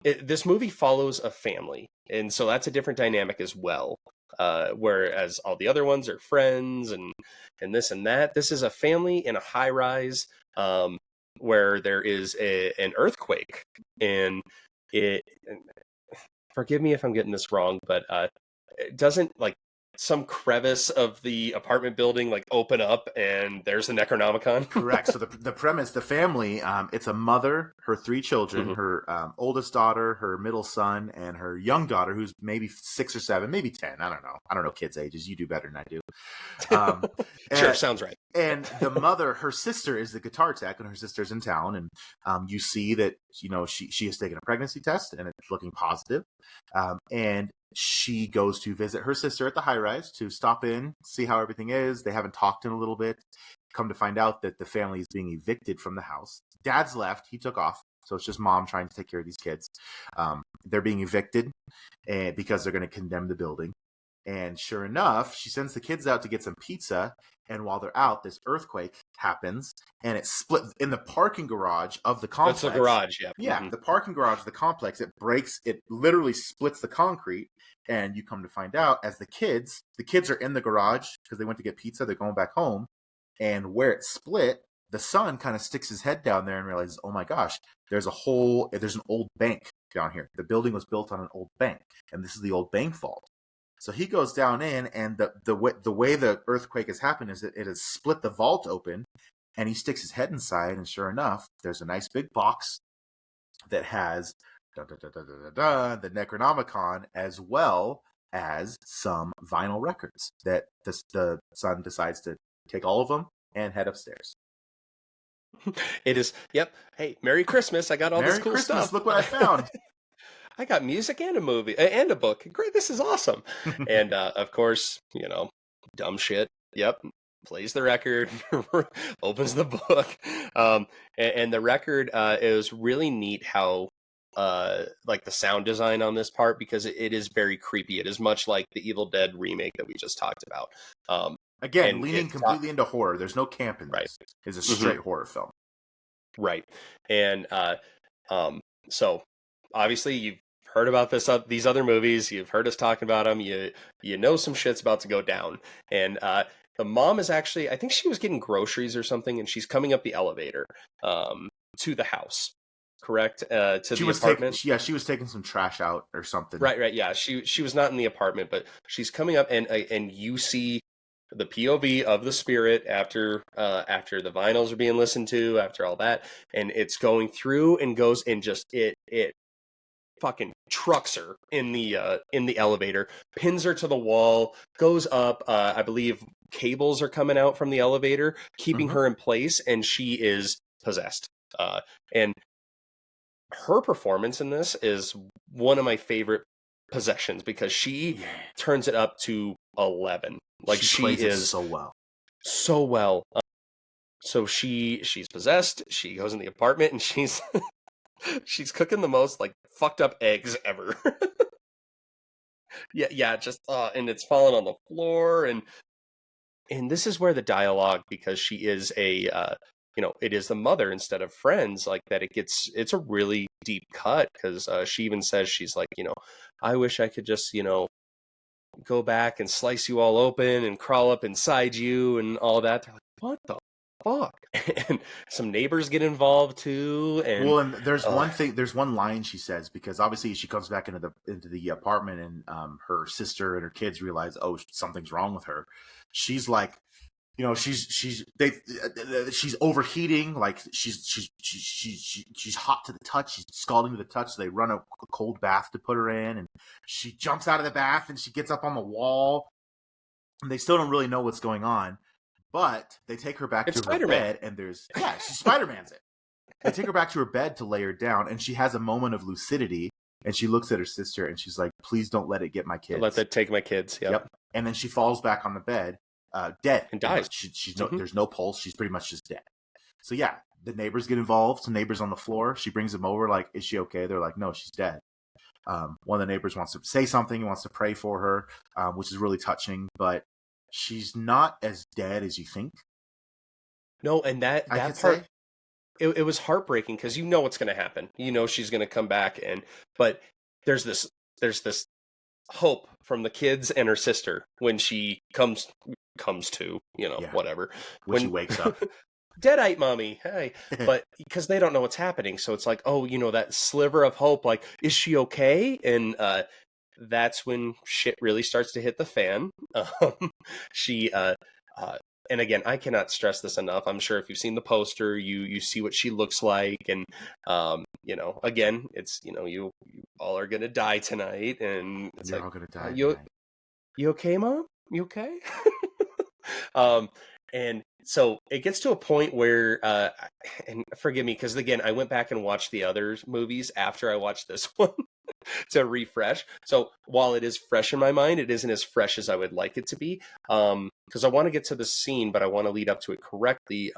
this movie follows a family, and so that's a different dynamic as well. Whereas all the other ones are friends and this and that. This is a family in a high rise where there is an earthquake, and it. Forgive me if I'm getting this wrong, but it doesn't like. Some crevice of the apartment building like open up and there's the Necronomicon. Correct. So the premise, the family, it's a mother, her 3 children, her oldest daughter, her middle son, and her young daughter, who's maybe 6 or 7, maybe 10. I don't know kids' ages. You do better than I do. Sure, sounds right. And the mother, her sister is the guitar tech, and her sister's in town. And you see that, she has taken a pregnancy test and it's looking positive. And she goes to visit her sister at the high rise to stop in, see how everything is. They haven't talked in a little bit. Come to find out that the family is being evicted from the house. Dad's left. He took off. So it's just mom trying to take care of these kids. They're being evicted because they're going to condemn the building. And sure enough, she sends the kids out to get some pizza. And while they're out, this earthquake happens. And it split in the parking garage of the complex. That's the garage, yeah. Yeah, the parking garage of the complex. It breaks. It literally splits the concrete. And you come to find out, as the kids are in the garage because they went to get pizza. They're going back home. And where it split, the son kind of sticks his head down there and realizes, oh my gosh, there's an old bank down here. The building was built on an old bank. And this is the old bank vault. So he goes down in, and the way the earthquake has happened is that it has split the vault open, and he sticks his head inside, and sure enough, there's a nice big box that has the Necronomicon, as well as some vinyl records that the son decides to take all of them and head upstairs. It is, yep. Hey, Merry Christmas. I got all this cool stuff. Look what I found. I got music and a movie and a book. Great, this is awesome. And of course, dumb shit. Yep, plays the record, opens the book, and the record is really neat. How like the sound design on this part, because it is very creepy. It is much like the Evil Dead remake that we just talked about. Again, leaning completely into horror. There's no camp in this. Right. It's a straight horror film. Right, and so obviously you've heard about these other movies. You've heard us talking about them. You know some shit's about to go down. And the mom is actually, I think she was getting groceries or something, and she's coming up the elevator to the house. Correct? To the apartment. She was taking some trash out or something. Right. Yeah, she was not in the apartment, but she's coming up, and you see the POV of the spirit after the vinyls are being listened to, after all that, and it's going through and goes and just it fucking trucks her in the elevator, pins her to the wall, goes up. I believe cables are coming out from the elevator, keeping her in place, and she is possessed. And her performance in this is one of my favorite possessions, because she turns it up to 11. Like she is so well. So she's possessed. She goes in the apartment and she's cooking the most like fucked up eggs ever. just and it's falling on the floor, and this is where the dialogue, because she is a it is the mother instead of friends, like that it's a really deep cut, because she even says, she's like, I wish I could just go back and slice you all open and crawl up inside you and all that. They're like, what the fuck? And some neighbors get involved too. And well, and there's one line she says, because obviously she comes back into the apartment, and her sister and her kids realize, oh, something's wrong with her. She's like, you know, she's overheating, like she's hot to the touch, she's scalding to the touch. So they run a cold bath to put her in, and she jumps out of the bath and she gets up on the wall, and they still don't really know what's going on. But they take her back to her bed, and she Spider-Man's it. They take her back to her bed to lay her down, and she has a moment of lucidity, and she looks at her sister, and she's like, "Please don't let it get my kids. Let that take my kids." Yep. And then she falls back on the bed, dead, and dies. There's no pulse. She's pretty much just dead. So yeah, the neighbors get involved. Some neighbors on the floor. She brings them over, like, "Is she okay?" They're like, "No, she's dead." One of the neighbors wants to say something. He wants to pray for her, which is really touching, but she's not as dead as you think. No, and that part, it was heartbreaking, because you know what's going to happen. You know she's going to come back, but there's this hope from the kids and her sister when she comes to, whatever. When she wakes up. Deadite mommy, hey. But because they don't know what's happening, so it's like, oh, that sliver of hope, like, is she okay? And that's when shit really starts to hit the fan. She and again, I cannot stress this enough. I'm sure if you've seen the poster, you see what she looks like, and again, it's you all are gonna die tonight, and it's You're like, all gonna die. You okay, Mom? You okay? And so it gets to a point where, and forgive me, because again, I went back and watched the other movies after I watched this one to refresh. So while it is fresh in my mind, it isn't as fresh as I would like it to be. Because I want to get to the scene, but I want to lead up to it correctly.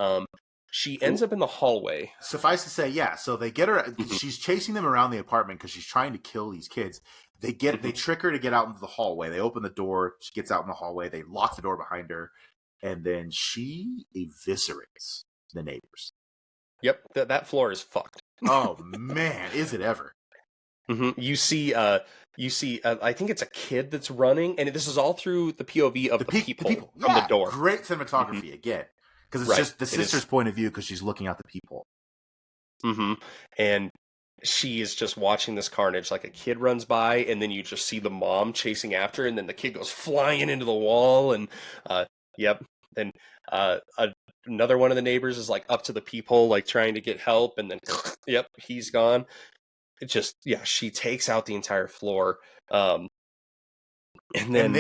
She ends up in the hallway. Suffice to say, yeah. So they get her. She's chasing them around the apartment because she's trying to kill these kids. They trick her to get out into the hallway. They open the door. She gets out in the hallway. They lock the door behind her. And then she eviscerates the neighbors. Yep, that floor is fucked. Oh man, is it ever? Mm-hmm. You see, I think it's a kid that's running, and this is all through the POV of the people from the door. Great cinematography again, because it's just the sister's point of view, because she's looking at the people. Mm-hmm. And she is just watching this carnage. Like, a kid runs by, and then you just see the mom chasing after, and then the kid goes flying into the wall, and yep. And another one of the neighbors is like up to the people, like trying to get help, and then yep, he's gone. It just, she takes out the entire floor. And then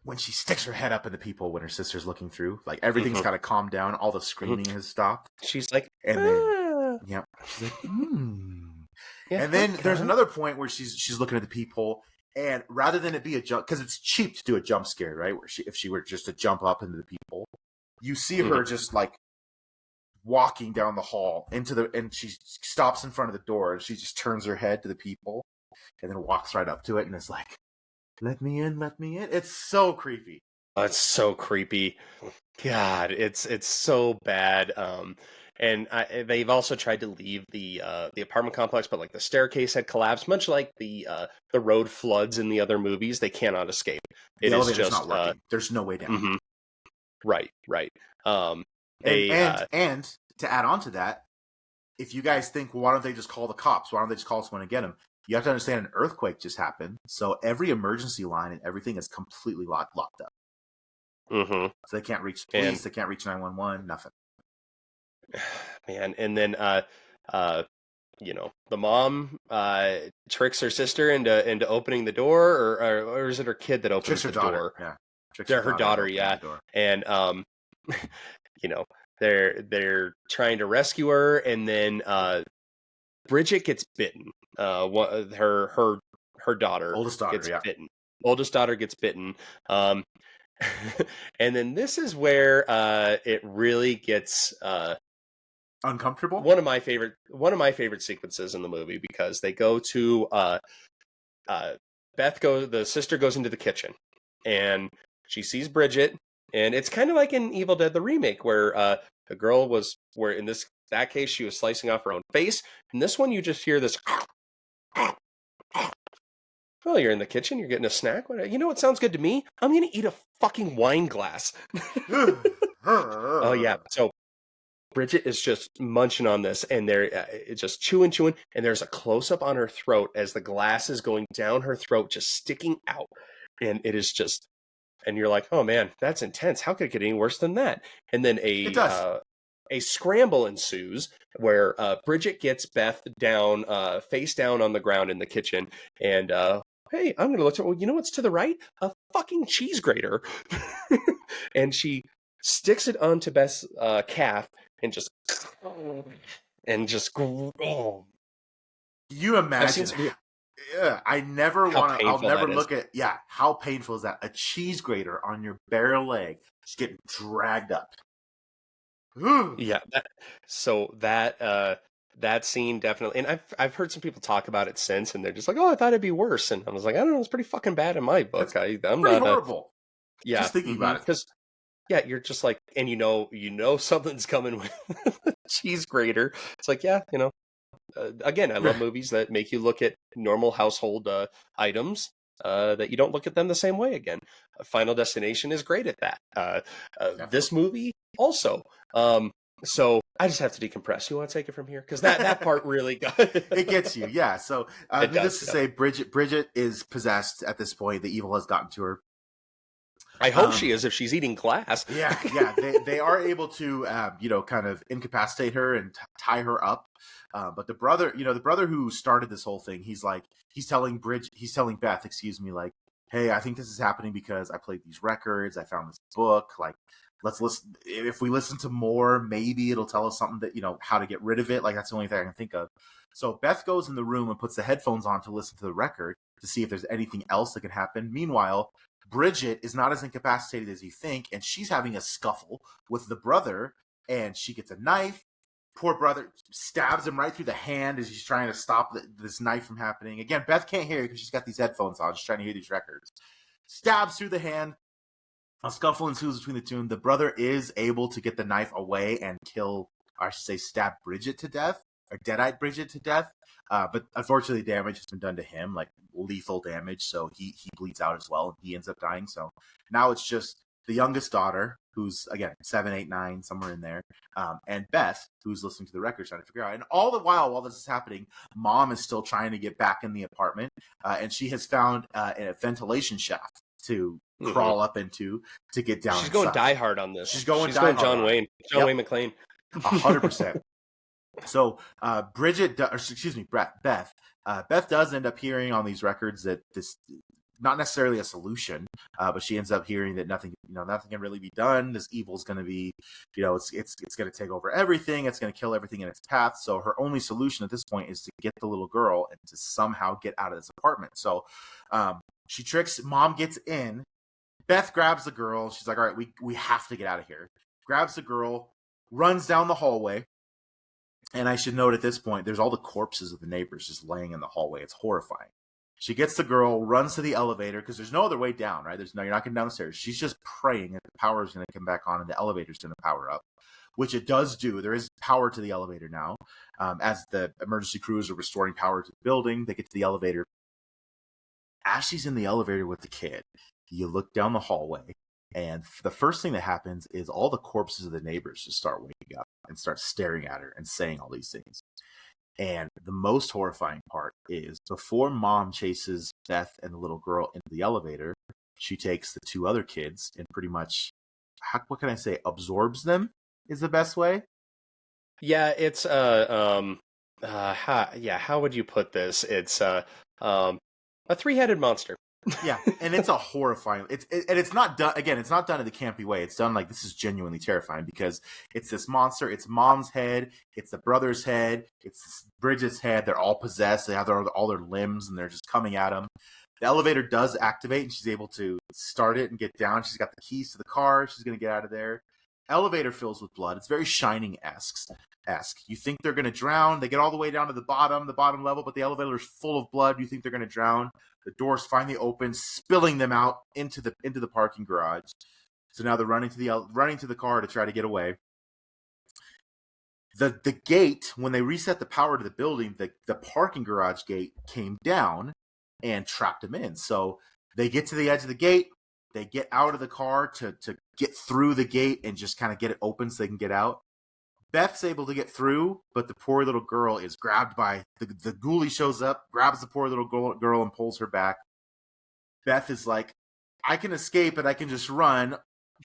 when she sticks her head up at the people when her sister's looking through, like everything's kind of calmed down, all the screaming has stopped. She's like, and then she's like, and then there's another point where she's looking at the people. And rather than it be a jump, because it's cheap to do a jump scare, right? Where if she were just to jump up into the people, you see her just like walking down the hall and she stops in front of the door, and she just turns her head to the people, and then walks right up to it, and is like, "Let me in, let me in." It's so creepy. Oh, it's so creepy. God, it's so bad. And they've also tried to leave the apartment complex, but like the staircase had collapsed, much like the road floods in the other movies. They cannot escape. The elevator's not working. There's no way down. Mm-hmm. Right. And to add on to that, if you guys think, well, why don't they just call the cops? Why don't they just call someone and get them? You have to understand, an earthquake just happened, so every emergency line and everything is completely locked up. Mm-hmm. So they can't reach the police. They can't reach 911. Nothing. Man, and then the mom tricks her sister into opening the door, or is it her kid that opens the door? Yeah, her daughter. Yeah, and they're trying to rescue her, and then Bridget gets bitten. Her daughter, oldest daughter, gets bitten. Oldest daughter gets bitten. And then this is where it really gets uncomfortable. One of my favorite sequences in the movie, because they go to the sister goes into the kitchen, and she sees Bridget, and it's kind of like in Evil Dead the remake, where the girl where in that case she was slicing off her own face. In this one, you just hear this. Well, you're in the kitchen, you're getting a snack. You know what sounds good to me? I'm gonna eat a fucking wine glass. Oh yeah. So Bridget is just munching on this, and they're just chewing, and there's a close up on her throat as the glass is going down her throat, just sticking out, and it is just, and you're like, oh man, that's intense. How could it get any worse than that? And then a scramble ensues where Bridget gets Beth down, face down on the ground in the kitchen, and hey, I'm going to look to, well, you know what's to the right? A fucking cheese grater. And she sticks it onto Beth's calf and just You imagine? Yeah, I never want to. I'll never look at. Yeah, how painful is that? A cheese grater on your bare leg, just getting dragged up. Yeah. That scene definitely, and I've heard some people talk about it since, and they're just like, oh, I thought it'd be worse, and I was like, I don't know, it's pretty fucking bad in my book. I'm pretty not horrible. Yeah, just thinking about it, because yeah, you're just like, and you know something's coming with cheese grater. It's like, yeah, again, I love movies that make you look at normal household items, that you don't look at them the same way again. Final Destination is great at that. This movie also. So I just have to decompress. You want to take it from here? Because that part really got it gets you. Yeah. So needless to say, Bridget is possessed at this point. The evil has gotten to her. I hope she is, if she's eating glass. Yeah. They are able to, kind of incapacitate her and tie her up. But the brother who started this whole thing, he's telling Beth, like, hey, I think this is happening because I played these records. I found this book. Like, let's listen. If we listen to more, maybe it'll tell us something that, how to get rid of it. Like, that's the only thing I can think of. So Beth goes in the room and puts the headphones on to listen to the record to see if there's anything else that can happen. Meanwhile, Bridget is not as incapacitated as you think, and she's having a scuffle with the brother, and she gets a knife. Poor brother stabs him right through the hand as he's trying to stop this knife from happening. Again, Beth can't hear because she's got these headphones on. She's trying to hear these records. Stabs through the hand. A scuffle ensues between the two. The brother is able to get the knife away and stab Bridget to death, or deadite Bridget to death. But unfortunately, damage has been done to him, like lethal damage. So he bleeds out as well, and he ends up dying. So now it's just the youngest daughter, who's, again, 7, 8, 9, somewhere in there, and Beth, who's listening to the records, trying to figure out. And all the while this is happening, Mom is still trying to get back in the apartment, and she has found a ventilation shaft to crawl up into to get down. She's going Die Hard on this. She's going John Wayne Wayne McClane. 100%. So Beth does end up hearing on these records that this, not necessarily a solution, but she ends up hearing that nothing can really be done. This evil is going to be, it's going to take over everything. It's going to kill everything in its path. So her only solution at this point is to get the little girl and to somehow get out of this apartment. So she tricks Mom, gets in. Beth grabs the girl. She's like, all right, we have to get out of here. Grabs the girl, runs down the hallway. And I should note at this point, there's all the corpses of the neighbors just laying in the hallway. It's horrifying. She gets the girl, runs to the elevator, because there's no other way down, right? You're not getting down the stairs. She's just praying that the power is going to come back on and the elevator's going to power up, which it does do. There is power to the elevator now. As the emergency crews are restoring power to the building, they get to the elevator. As she's in the elevator with the kid, you look down the hallway, and the first thing that happens is all the corpses of the neighbors just start waking up and start staring at her and saying all these things. And the most horrifying part is, before Mom chases Beth and the little girl into the elevator, she takes the two other kids and pretty much, what can I say, absorbs them is the best way. Yeah, it's how would you put this? It's a three-headed monster. Yeah, and it's a horrifying. It's not done again. It's not done in the campy way. It's done like, this is genuinely terrifying, because it's this monster. It's Mom's head. It's the brother's head. It's Bridget's head. They're all possessed. They have all their limbs, and they're just coming at them. The elevator does activate, and she's able to start it and get down. She's got the keys to the car. She's going to get out of there. Elevator fills with blood. It's very Shining-esque. You think they're going to drown. They get all the way down to the bottom level, but the elevator is full of blood. You think they're going to drown. The doors finally open, spilling them out into the parking garage. So now they're running to the car to try to get away. The gate, when they reset the power to the building, the parking garage gate came down and trapped them in. So they get to the edge of the gate. They get out of the car to get through the gate and just kind of get it open so they can get out. Beth's able to get through, but the poor little girl is grabbed by the ghoulie shows up, grabs the poor little girl and pulls her back. Beth is like, I can escape and I can just run,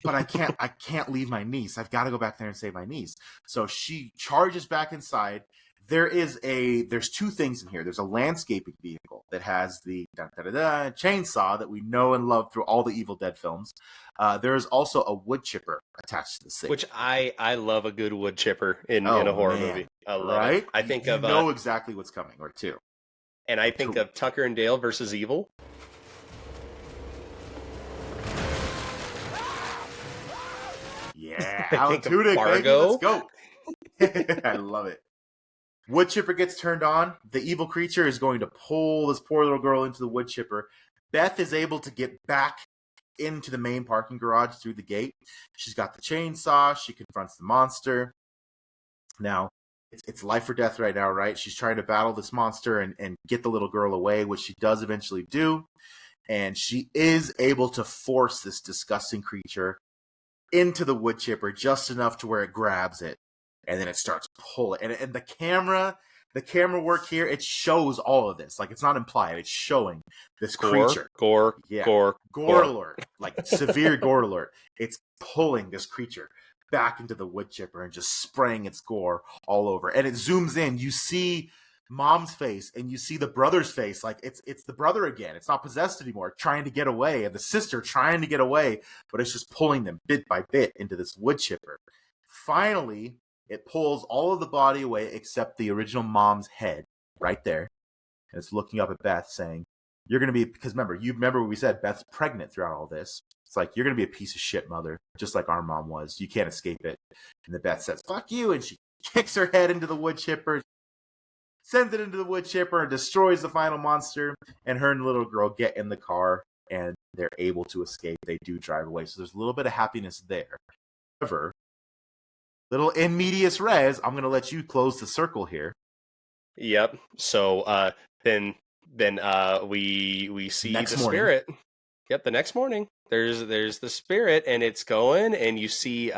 but I can't leave my niece. I've got to go back there and save my niece. So she charges back inside. There's two things in here. There's a landscaping vehicle that has the chainsaw that we know and love through all the Evil Dead films. There's also a wood chipper attached to the thing. Which I love a good wood chipper in a horror movie. I love it. I think you know exactly what's coming, or two. And I think of Tucker and Dale versus Evil. Yeah, Alan Tudyk, baby, let's go. I love it. Wood chipper gets turned on. The evil creature is going to pull this poor little girl into the wood chipper. Beth is able to get back into the main parking garage through the gate. She's got the chainsaw. She confronts the monster. Now, it's life or death right now, right? She's trying to battle this monster and get the little girl away, which she does eventually do. And she is able to force this disgusting creature into the wood chipper just enough to where it grabs it. And then it starts pulling. And the camera work here, it shows all of this. Like, it's not implied. It's showing this creature. Gore alert. Like, severe gore alert. It's pulling this creature back into the wood chipper and just spraying its gore all over. And it zooms in. You see mom's face and you see the brother's face. Like, it's the brother again. It's not possessed anymore, trying to get away. And the sister trying to get away. But it's just pulling them bit by bit into this wood chipper. Finally, it pulls all of the body away except the original mom's head right there. And it's looking up at Beth saying, you're going to be, because remember what we said, Beth's pregnant throughout all this. It's like, you're going to be a piece of shit, mother, just like our mom was. You can't escape it. And then Beth says, fuck you. And she kicks her head into the wood chipper, sends it into the wood chipper and destroys the final monster. And her and the little girl get in the car and they're able to escape. They do drive away. So there's a little bit of happiness there. However, little in medias res, I'm going to let you close the circle here. Yep. So then we see the spirit. Yep. The next morning, there's the spirit, and it's going, and you see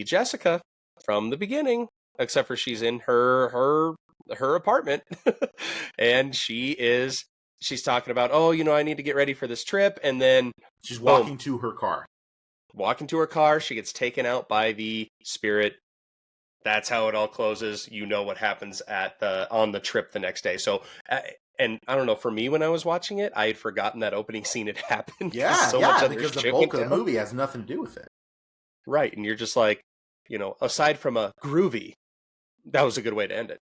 Jessica from the beginning, except for she's in her apartment, and she's talking about, I need to get ready for this trip, and then she's walking to her car. She gets taken out by the spirit. That's how it all closes. You know what happens on the trip the next day. So, and I don't know, for me, when I was watching it, I had forgotten that opening scene had happened. Much because the bulk of the movie has nothing to do with it. Right, and you're just like, aside from a groovy, that was a good way to end it.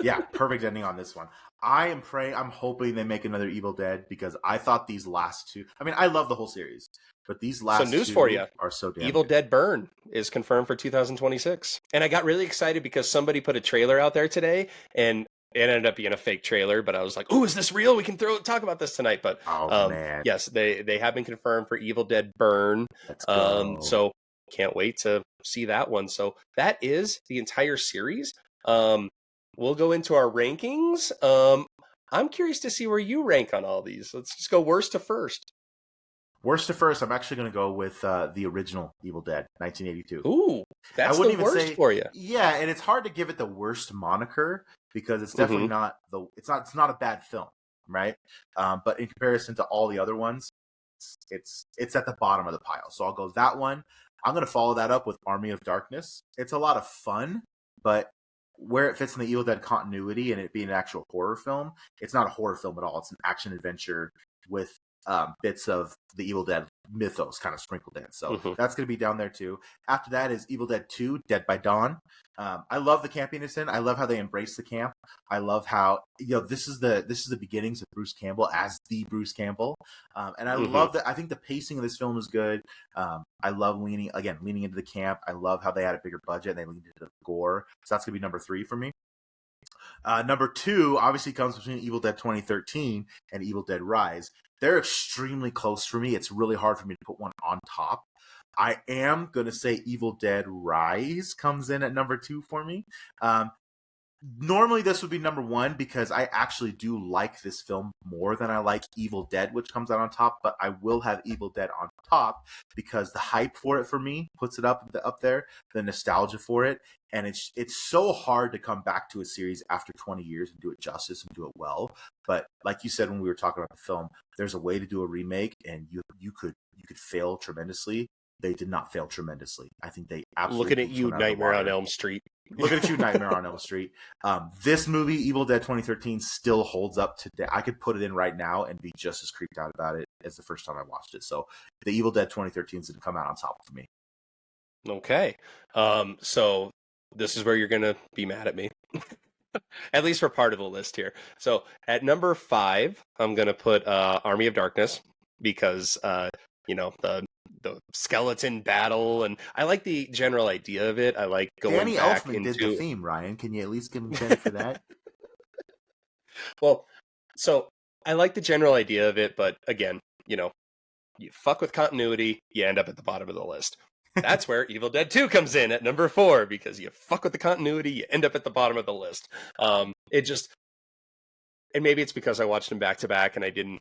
Yeah, perfect ending on this one. I'm hoping they make another Evil Dead, because I thought these last two, I love the whole series, but these last news two for you are so damn Evil good. Dead Burn is confirmed for 2026. And I got really excited because somebody put a trailer out there today, and it ended up being a fake trailer, but I was like, "Oh, is this real? We can talk about this tonight." But man, yes, they have been confirmed for Evil Dead Burn. Let's go. So can't wait to see that one. So that is the entire series. We'll go into our rankings. I'm curious to see where you rank on all these. Let's just go worst to first. Worst to first, I'm actually going to go with the original Evil Dead, 1982. Ooh, that's the worst for you. Yeah, and it's hard to give it the worst moniker because it's definitely not it's not a bad film, right? But in comparison to all the other ones, it's at the bottom of the pile. So I'll go that one. I'm going to follow that up with Army of Darkness. It's a lot of fun, but where it fits in the Evil Dead continuity and it being an actual horror film, it's not a horror film at all. It's an action adventure with bits of the Evil Dead mythos kind of sprinkled in. So that's going to be down there too. After that is Evil Dead 2, Dead by Dawn. I love the campiness in. I love how they embrace the camp. I love how this is the beginnings of Bruce Campbell as the Bruce Campbell. And I love that. I think the pacing of this film is good. I love leaning into the camp. I love how they had a bigger budget and they leaned into the gore. So that's going to be number 3 for me. Number 2 obviously comes between Evil Dead 2013 and Evil Dead Rise. They're extremely close for me. It's really hard for me to put one on top. I am going to say Evil Dead Rise comes in at number 2 for me. Normally this would be number one because I actually do like this film more than I like Evil Dead, which comes out on top, but I will have Evil Dead on top because the hype for it for me puts it up there, the nostalgia for it, and it's so hard to come back to a series after 20 years and do it justice and do it well. But like you said when we were talking about the film, there's a way to do a remake, and you could fail tremendously. They did not fail tremendously. I think they absolutely looking at you, Nightmare on Elm Street. Looking at you, Nightmare on Elm Street. This movie, Evil Dead 2013, still holds up today. I could put it in right now and be just as creeped out about it as the first time I watched it. So the Evil Dead 2013 is going to come out on top for me. Okay. So this is where you're going to be mad at me. At least for part of the list here. So at number 5, I'm going to put Army of Darkness because, the skeleton battle, and I like the general idea of it. I like going Danny back Elfman into did the theme, Ryan. Can you at least give him credit for that? Well, so I like the general idea of it, but again, you fuck with continuity, you end up at the bottom of the list. That's where Evil Dead 2 comes in at number 4, because you fuck with the continuity, you end up at the bottom of the list. And maybe it's because I watched them back to back and I didn't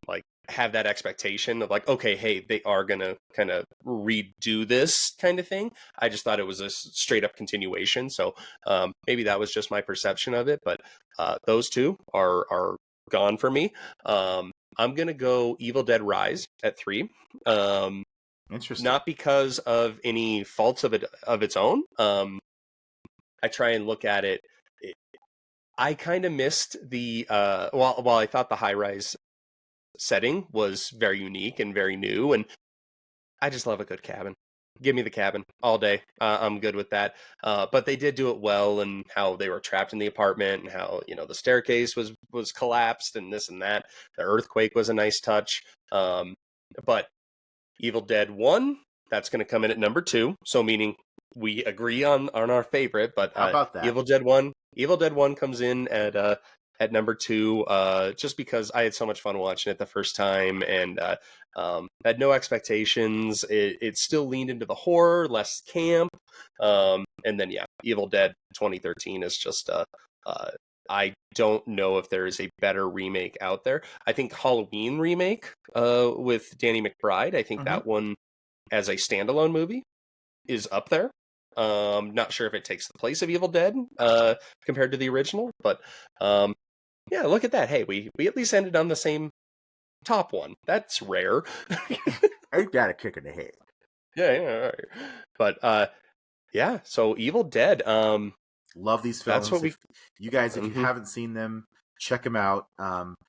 have that expectation of okay, hey, they are gonna kind of redo this kind of thing. I just thought it was a straight up continuation. So maybe that was just my perception of it. But those two are gone for me. I'm gonna go Evil Dead Rise at 3. Interesting. Not Not because of any faults of its own. I try and look at it. I kind of missed the while I thought the high-rise setting was very unique and very new, and I just love a good cabin. Give me the cabin all day. I'm good with that. But they did do it well, and how they were trapped in the apartment, and how the staircase was collapsed, and this and that. The earthquake was a nice touch. But Evil Dead 1, that's going to come in at number 2. So meaning we agree on our favorite. But how about that? Evil Dead 1 comes in at number 2, just because I had so much fun watching it the first time, and had no expectations. It still leaned into the horror, less camp, and then Evil Dead 2013 is just I don't know if there is a better remake out there. I think Halloween remake with Danny McBride, I think that one as a standalone movie is up there. Not sure if it takes the place of Evil Dead compared to the original, but look at that. Hey, we at least ended on the same top one. That's rare. Ain't that a kick in the head? Yeah. But so Evil Dead. Love these films. That's what if you haven't seen them, check them out.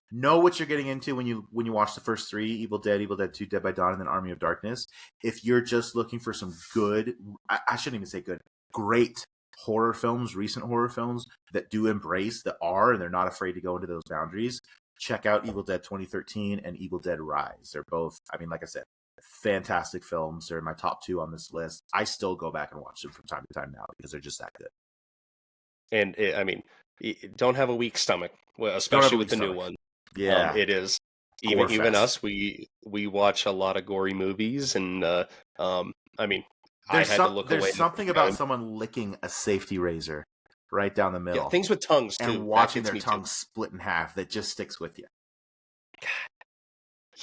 Know what you're getting into when you watch the first 3: Evil Dead, Evil Dead 2, Dead by Dawn, and then Army of Darkness. If you're just looking for some good, I shouldn't even say good, great horror films, recent horror films that do embrace and they're not afraid to go into those boundaries, check out Evil Dead 2013 and Evil Dead Rise. They're both, like I said, fantastic films. They're in my top 2 on this list. I still go back and watch them from time to time now because they're just that good. And don't have a weak stomach, especially with the new one. Yeah, it is. Even us, we watch a lot of gory movies, and I had to look away. There's something about someone licking a safety razor right down the middle. Yeah, things with tongues too, and watching their tongue split in half, that just sticks with you.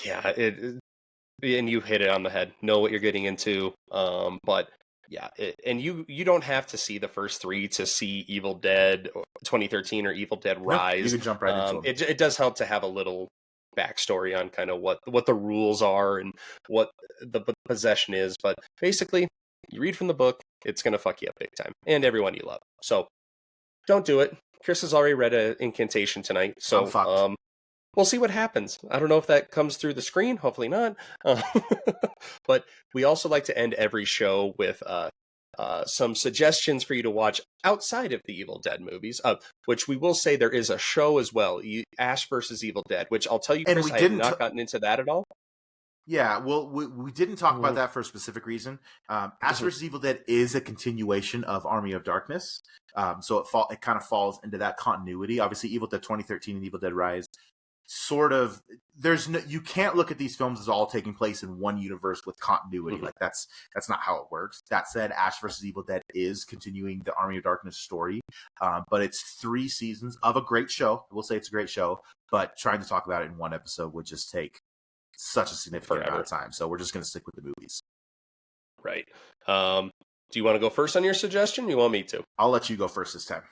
Yeah, and you hit it on the head. Know what you're getting into, but. Yeah, and you don't have to see the first 3 to see Evil Dead 2013 or Evil Dead Rise. You can jump right into them. It does help to have a little backstory on kind of what the rules are and what the possession is. But basically, you read from the book, it's going to fuck you up big time. And everyone you love. So don't do it. Chris has already read an incantation tonight. So we'll see what happens. I don't know if that comes through the screen. Hopefully not. But we also like to end every show with some suggestions for you to watch outside of the Evil Dead movies, which we will say there is a show as well, Ash versus Evil Dead, which I'll tell you, Chris, I have not gotten into that at all. Yeah, well, we didn't talk about that for a specific reason. Ash vs. Evil Dead is a continuation of Army of Darkness, so it kind of falls into that continuity. Obviously, Evil Dead 2013 and Evil Dead Rise sort of you can't look at these films as all taking place in one universe with continuity. Mm-hmm. Like that's not how it works. That said, Ash vs. Evil Dead is continuing the Army of Darkness story, but it's 3 seasons of a great show. We'll say it's a great show, but trying to talk about it in one episode would just take such a significant amount of time. So we're just going to stick with the movies. Right. Do you want to go first on your suggestion? You want me to? I'll let you go first this time.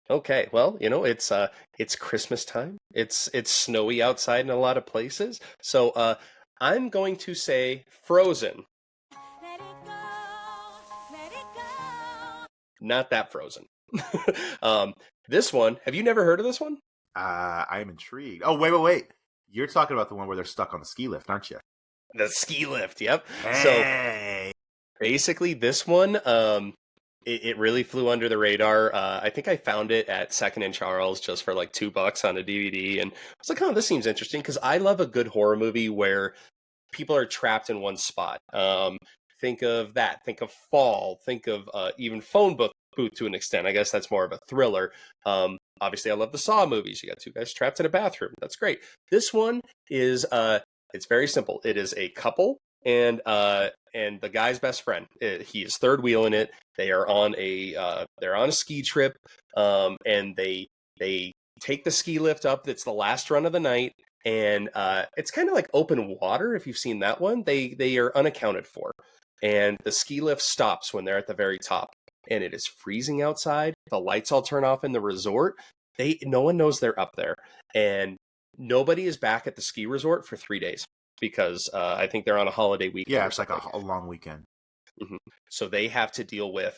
Okay, well, it's Christmas time. It's snowy outside in a lot of places. So I'm going to say Frozen. Let it go, let it go. Not that Frozen. This one, have you never heard of this one? I am intrigued. Oh, wait. You're talking about the one where they're stuck on the ski lift, aren't you? The ski lift, yep. Hey. So basically this one, it really flew under the radar. I think I found it at Second and Charles just for like $2 on a DVD. And I was like, oh, this seems interesting because I love a good horror movie where people are trapped in one spot. Think of that. Think of Fall. Think of even Phone Booth to an extent. I guess that's more of a thriller. Obviously, I love the Saw movies. You got 2 guys trapped in a bathroom. That's great. This one is it's very simple. It is a couple and the guy's best friend. He is third wheeling it. They are on a ski trip, and they take the ski lift up. It's the last run of the night, and it's kind of like Open Water. If you've seen that one, they are unaccounted for, and the ski lift stops when they're at the very top, and it is freezing outside. The lights all turn off in the resort. No one knows they're up there, and nobody is back at the ski resort for 3 days because I think they're on a holiday weekend. Yeah, it's like a long weekend. Mm-hmm. So they have to deal with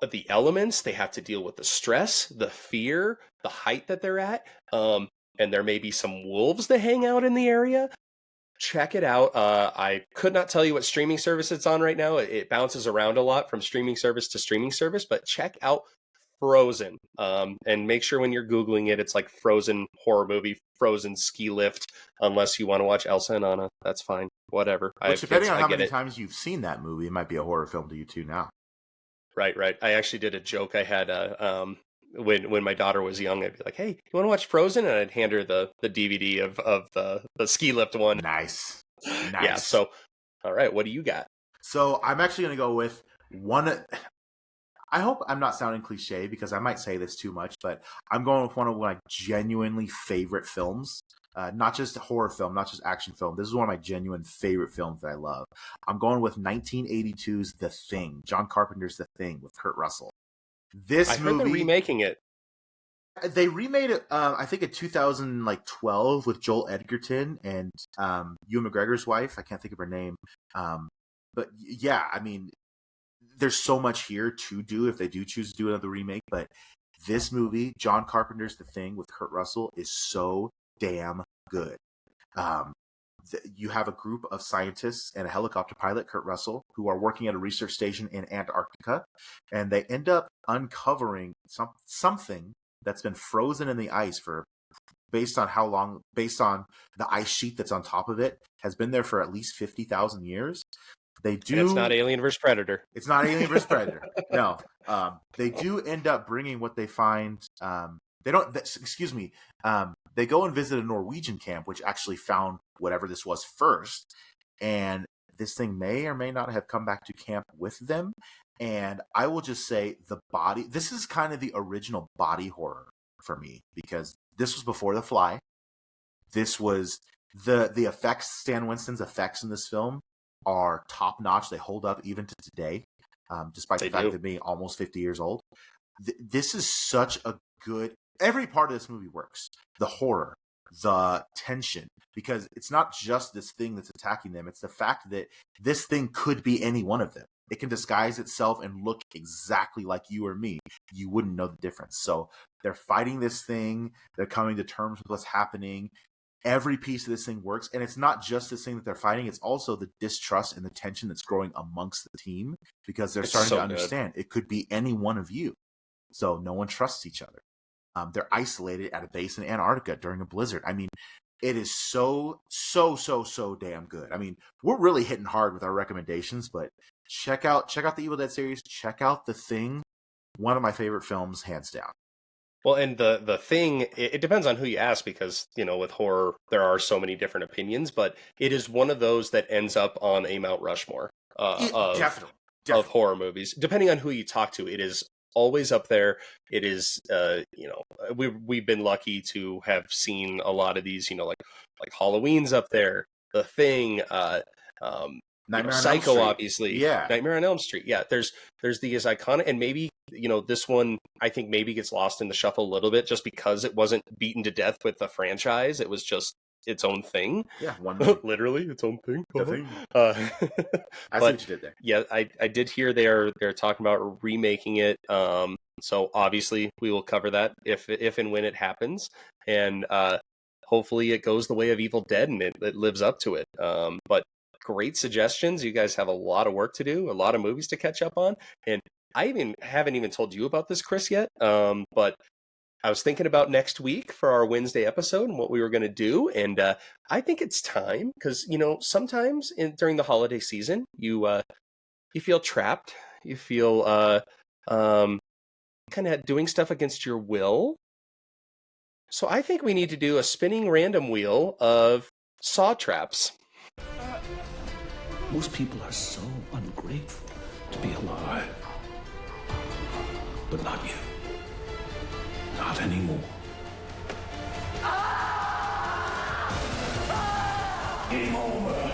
the elements. They have to deal with the stress, the fear, the height that they're at. And there may be some wolves that hang out in the area. Check it out. I could not tell you what streaming service it's on right now. It bounces around a lot from streaming service to streaming service, but check out Frozen. And make sure when you're Googling it, it's like Frozen horror movie, Frozen ski lift, unless you want to watch Elsa and Anna. That's fine. Whatever. Which, depending on how many times you've seen that movie, it might be a horror film to you too now. Right. I actually did a joke I had when my daughter was young. I'd be like, hey, you want to watch Frozen? And I'd hand her the DVD of the ski lift one. Nice. Yeah, so, all right, what do you got? So I'm actually going to go with one. I hope I'm not sounding cliche because I might say this too much, but I'm going with one of my genuinely favorite films. Not just a horror film, not just action film. This is one of my genuine favorite films that I love. I'm going with 1982's The Thing, John Carpenter's The Thing with Kurt Russell. I heard they're remaking it. They remade it, I think, in 2012 with Joel Edgerton and Ewan McGregor's wife. I can't think of her name. But yeah, I mean, there's so much here to do if they do choose to do another remake. But this movie, John Carpenter's The Thing with Kurt Russell, is so damn good. You have a group of scientists and a helicopter pilot, Kurt Russell, who are working at a research station in Antarctica, and they end up uncovering something that's been frozen in the ice based on the ice sheet that's on top of it, has been there for at least 50,000 years. And it's not Alien vs. Predator. It's not Alien vs. Predator. No. They do end up bringing what they find. They go and visit a Norwegian camp, which actually found whatever this was first. And this thing may or may not have come back to camp with them. And I will just say this is kind of the original body horror for me, because this was before The Fly. This was the effects, Stan Winston's effects in this film are top notch. They hold up even to today, despite the fact that being almost 50 years old. This is such a good, every part of this movie works. The horror, the tension, because it's not just this thing that's attacking them. It's the fact that this thing could be any one of them. It can disguise itself and look exactly like you or me. You wouldn't know the difference. So they're fighting this thing. They're coming to terms with what's happening. Every piece of this thing works. And it's not just this thing that they're fighting. It's also the distrust and the tension that's growing amongst the team, because they're starting to understand it could be any one of you. So no one trusts each other. They're isolated at a base in Antarctica during a blizzard. I mean, it is so damn good. I mean, we're really hitting hard with our recommendations, but check out the Evil Dead series. Check out The Thing. One of my favorite films, hands down. Well, and the thing, it depends on who you ask because, with horror, there are so many different opinions, but it is one of those that ends up on a Mount Rushmore Definitely. of horror movies. Depending on who you talk to, it is always up there. It is, we've been lucky to have seen a lot of these, like Halloween's up there, The Thing, Nightmare on Elm Psycho, Street. obviously. Yeah. Nightmare on Elm Street. Yeah, there's these iconic, and maybe this one I think maybe gets lost in the shuffle a little bit just because it wasn't beaten to death with the franchise. It was just its own thing. Yeah, one movie. Literally its own thing. The Thing. I see what you did there. Yeah, I did hear they're talking about remaking it. So obviously we will cover that if and when it happens, and hopefully it goes the way of Evil Dead and it lives up to it. But great suggestions. You guys have a lot of work to do, a lot of movies to catch up on, and I haven't even told you about this, Chris, yet. But I was thinking about next week for our Wednesday episode and what we were going to do, and I think it's time because sometimes during the holiday season you feel trapped, you feel kind of doing stuff against your will. So I think we need to do a spinning random wheel of saw traps. Most people are so ungrateful to be alive. But not you. Not anymore. Game over.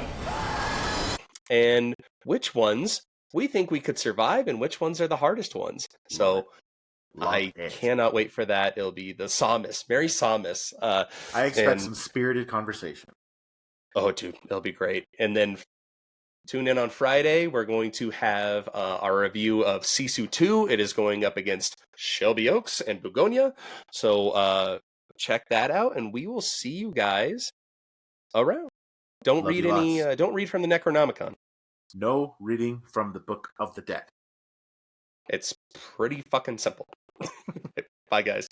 And which ones we think we could survive and which ones are the hardest ones. So I cannot wait for that. It'll be the Sawmas, Merry Sawmas. I expect some spirited conversation. Oh, dude, it'll be great. And then tune in on Friday. We're going to have our review of Sisu 2. It is going up against Shelby Oaks and Bugonia. So check that out, and we will see you guys around. Don't read from the Necronomicon. No reading from the Book of the Dead. It's pretty fucking simple. Bye, guys.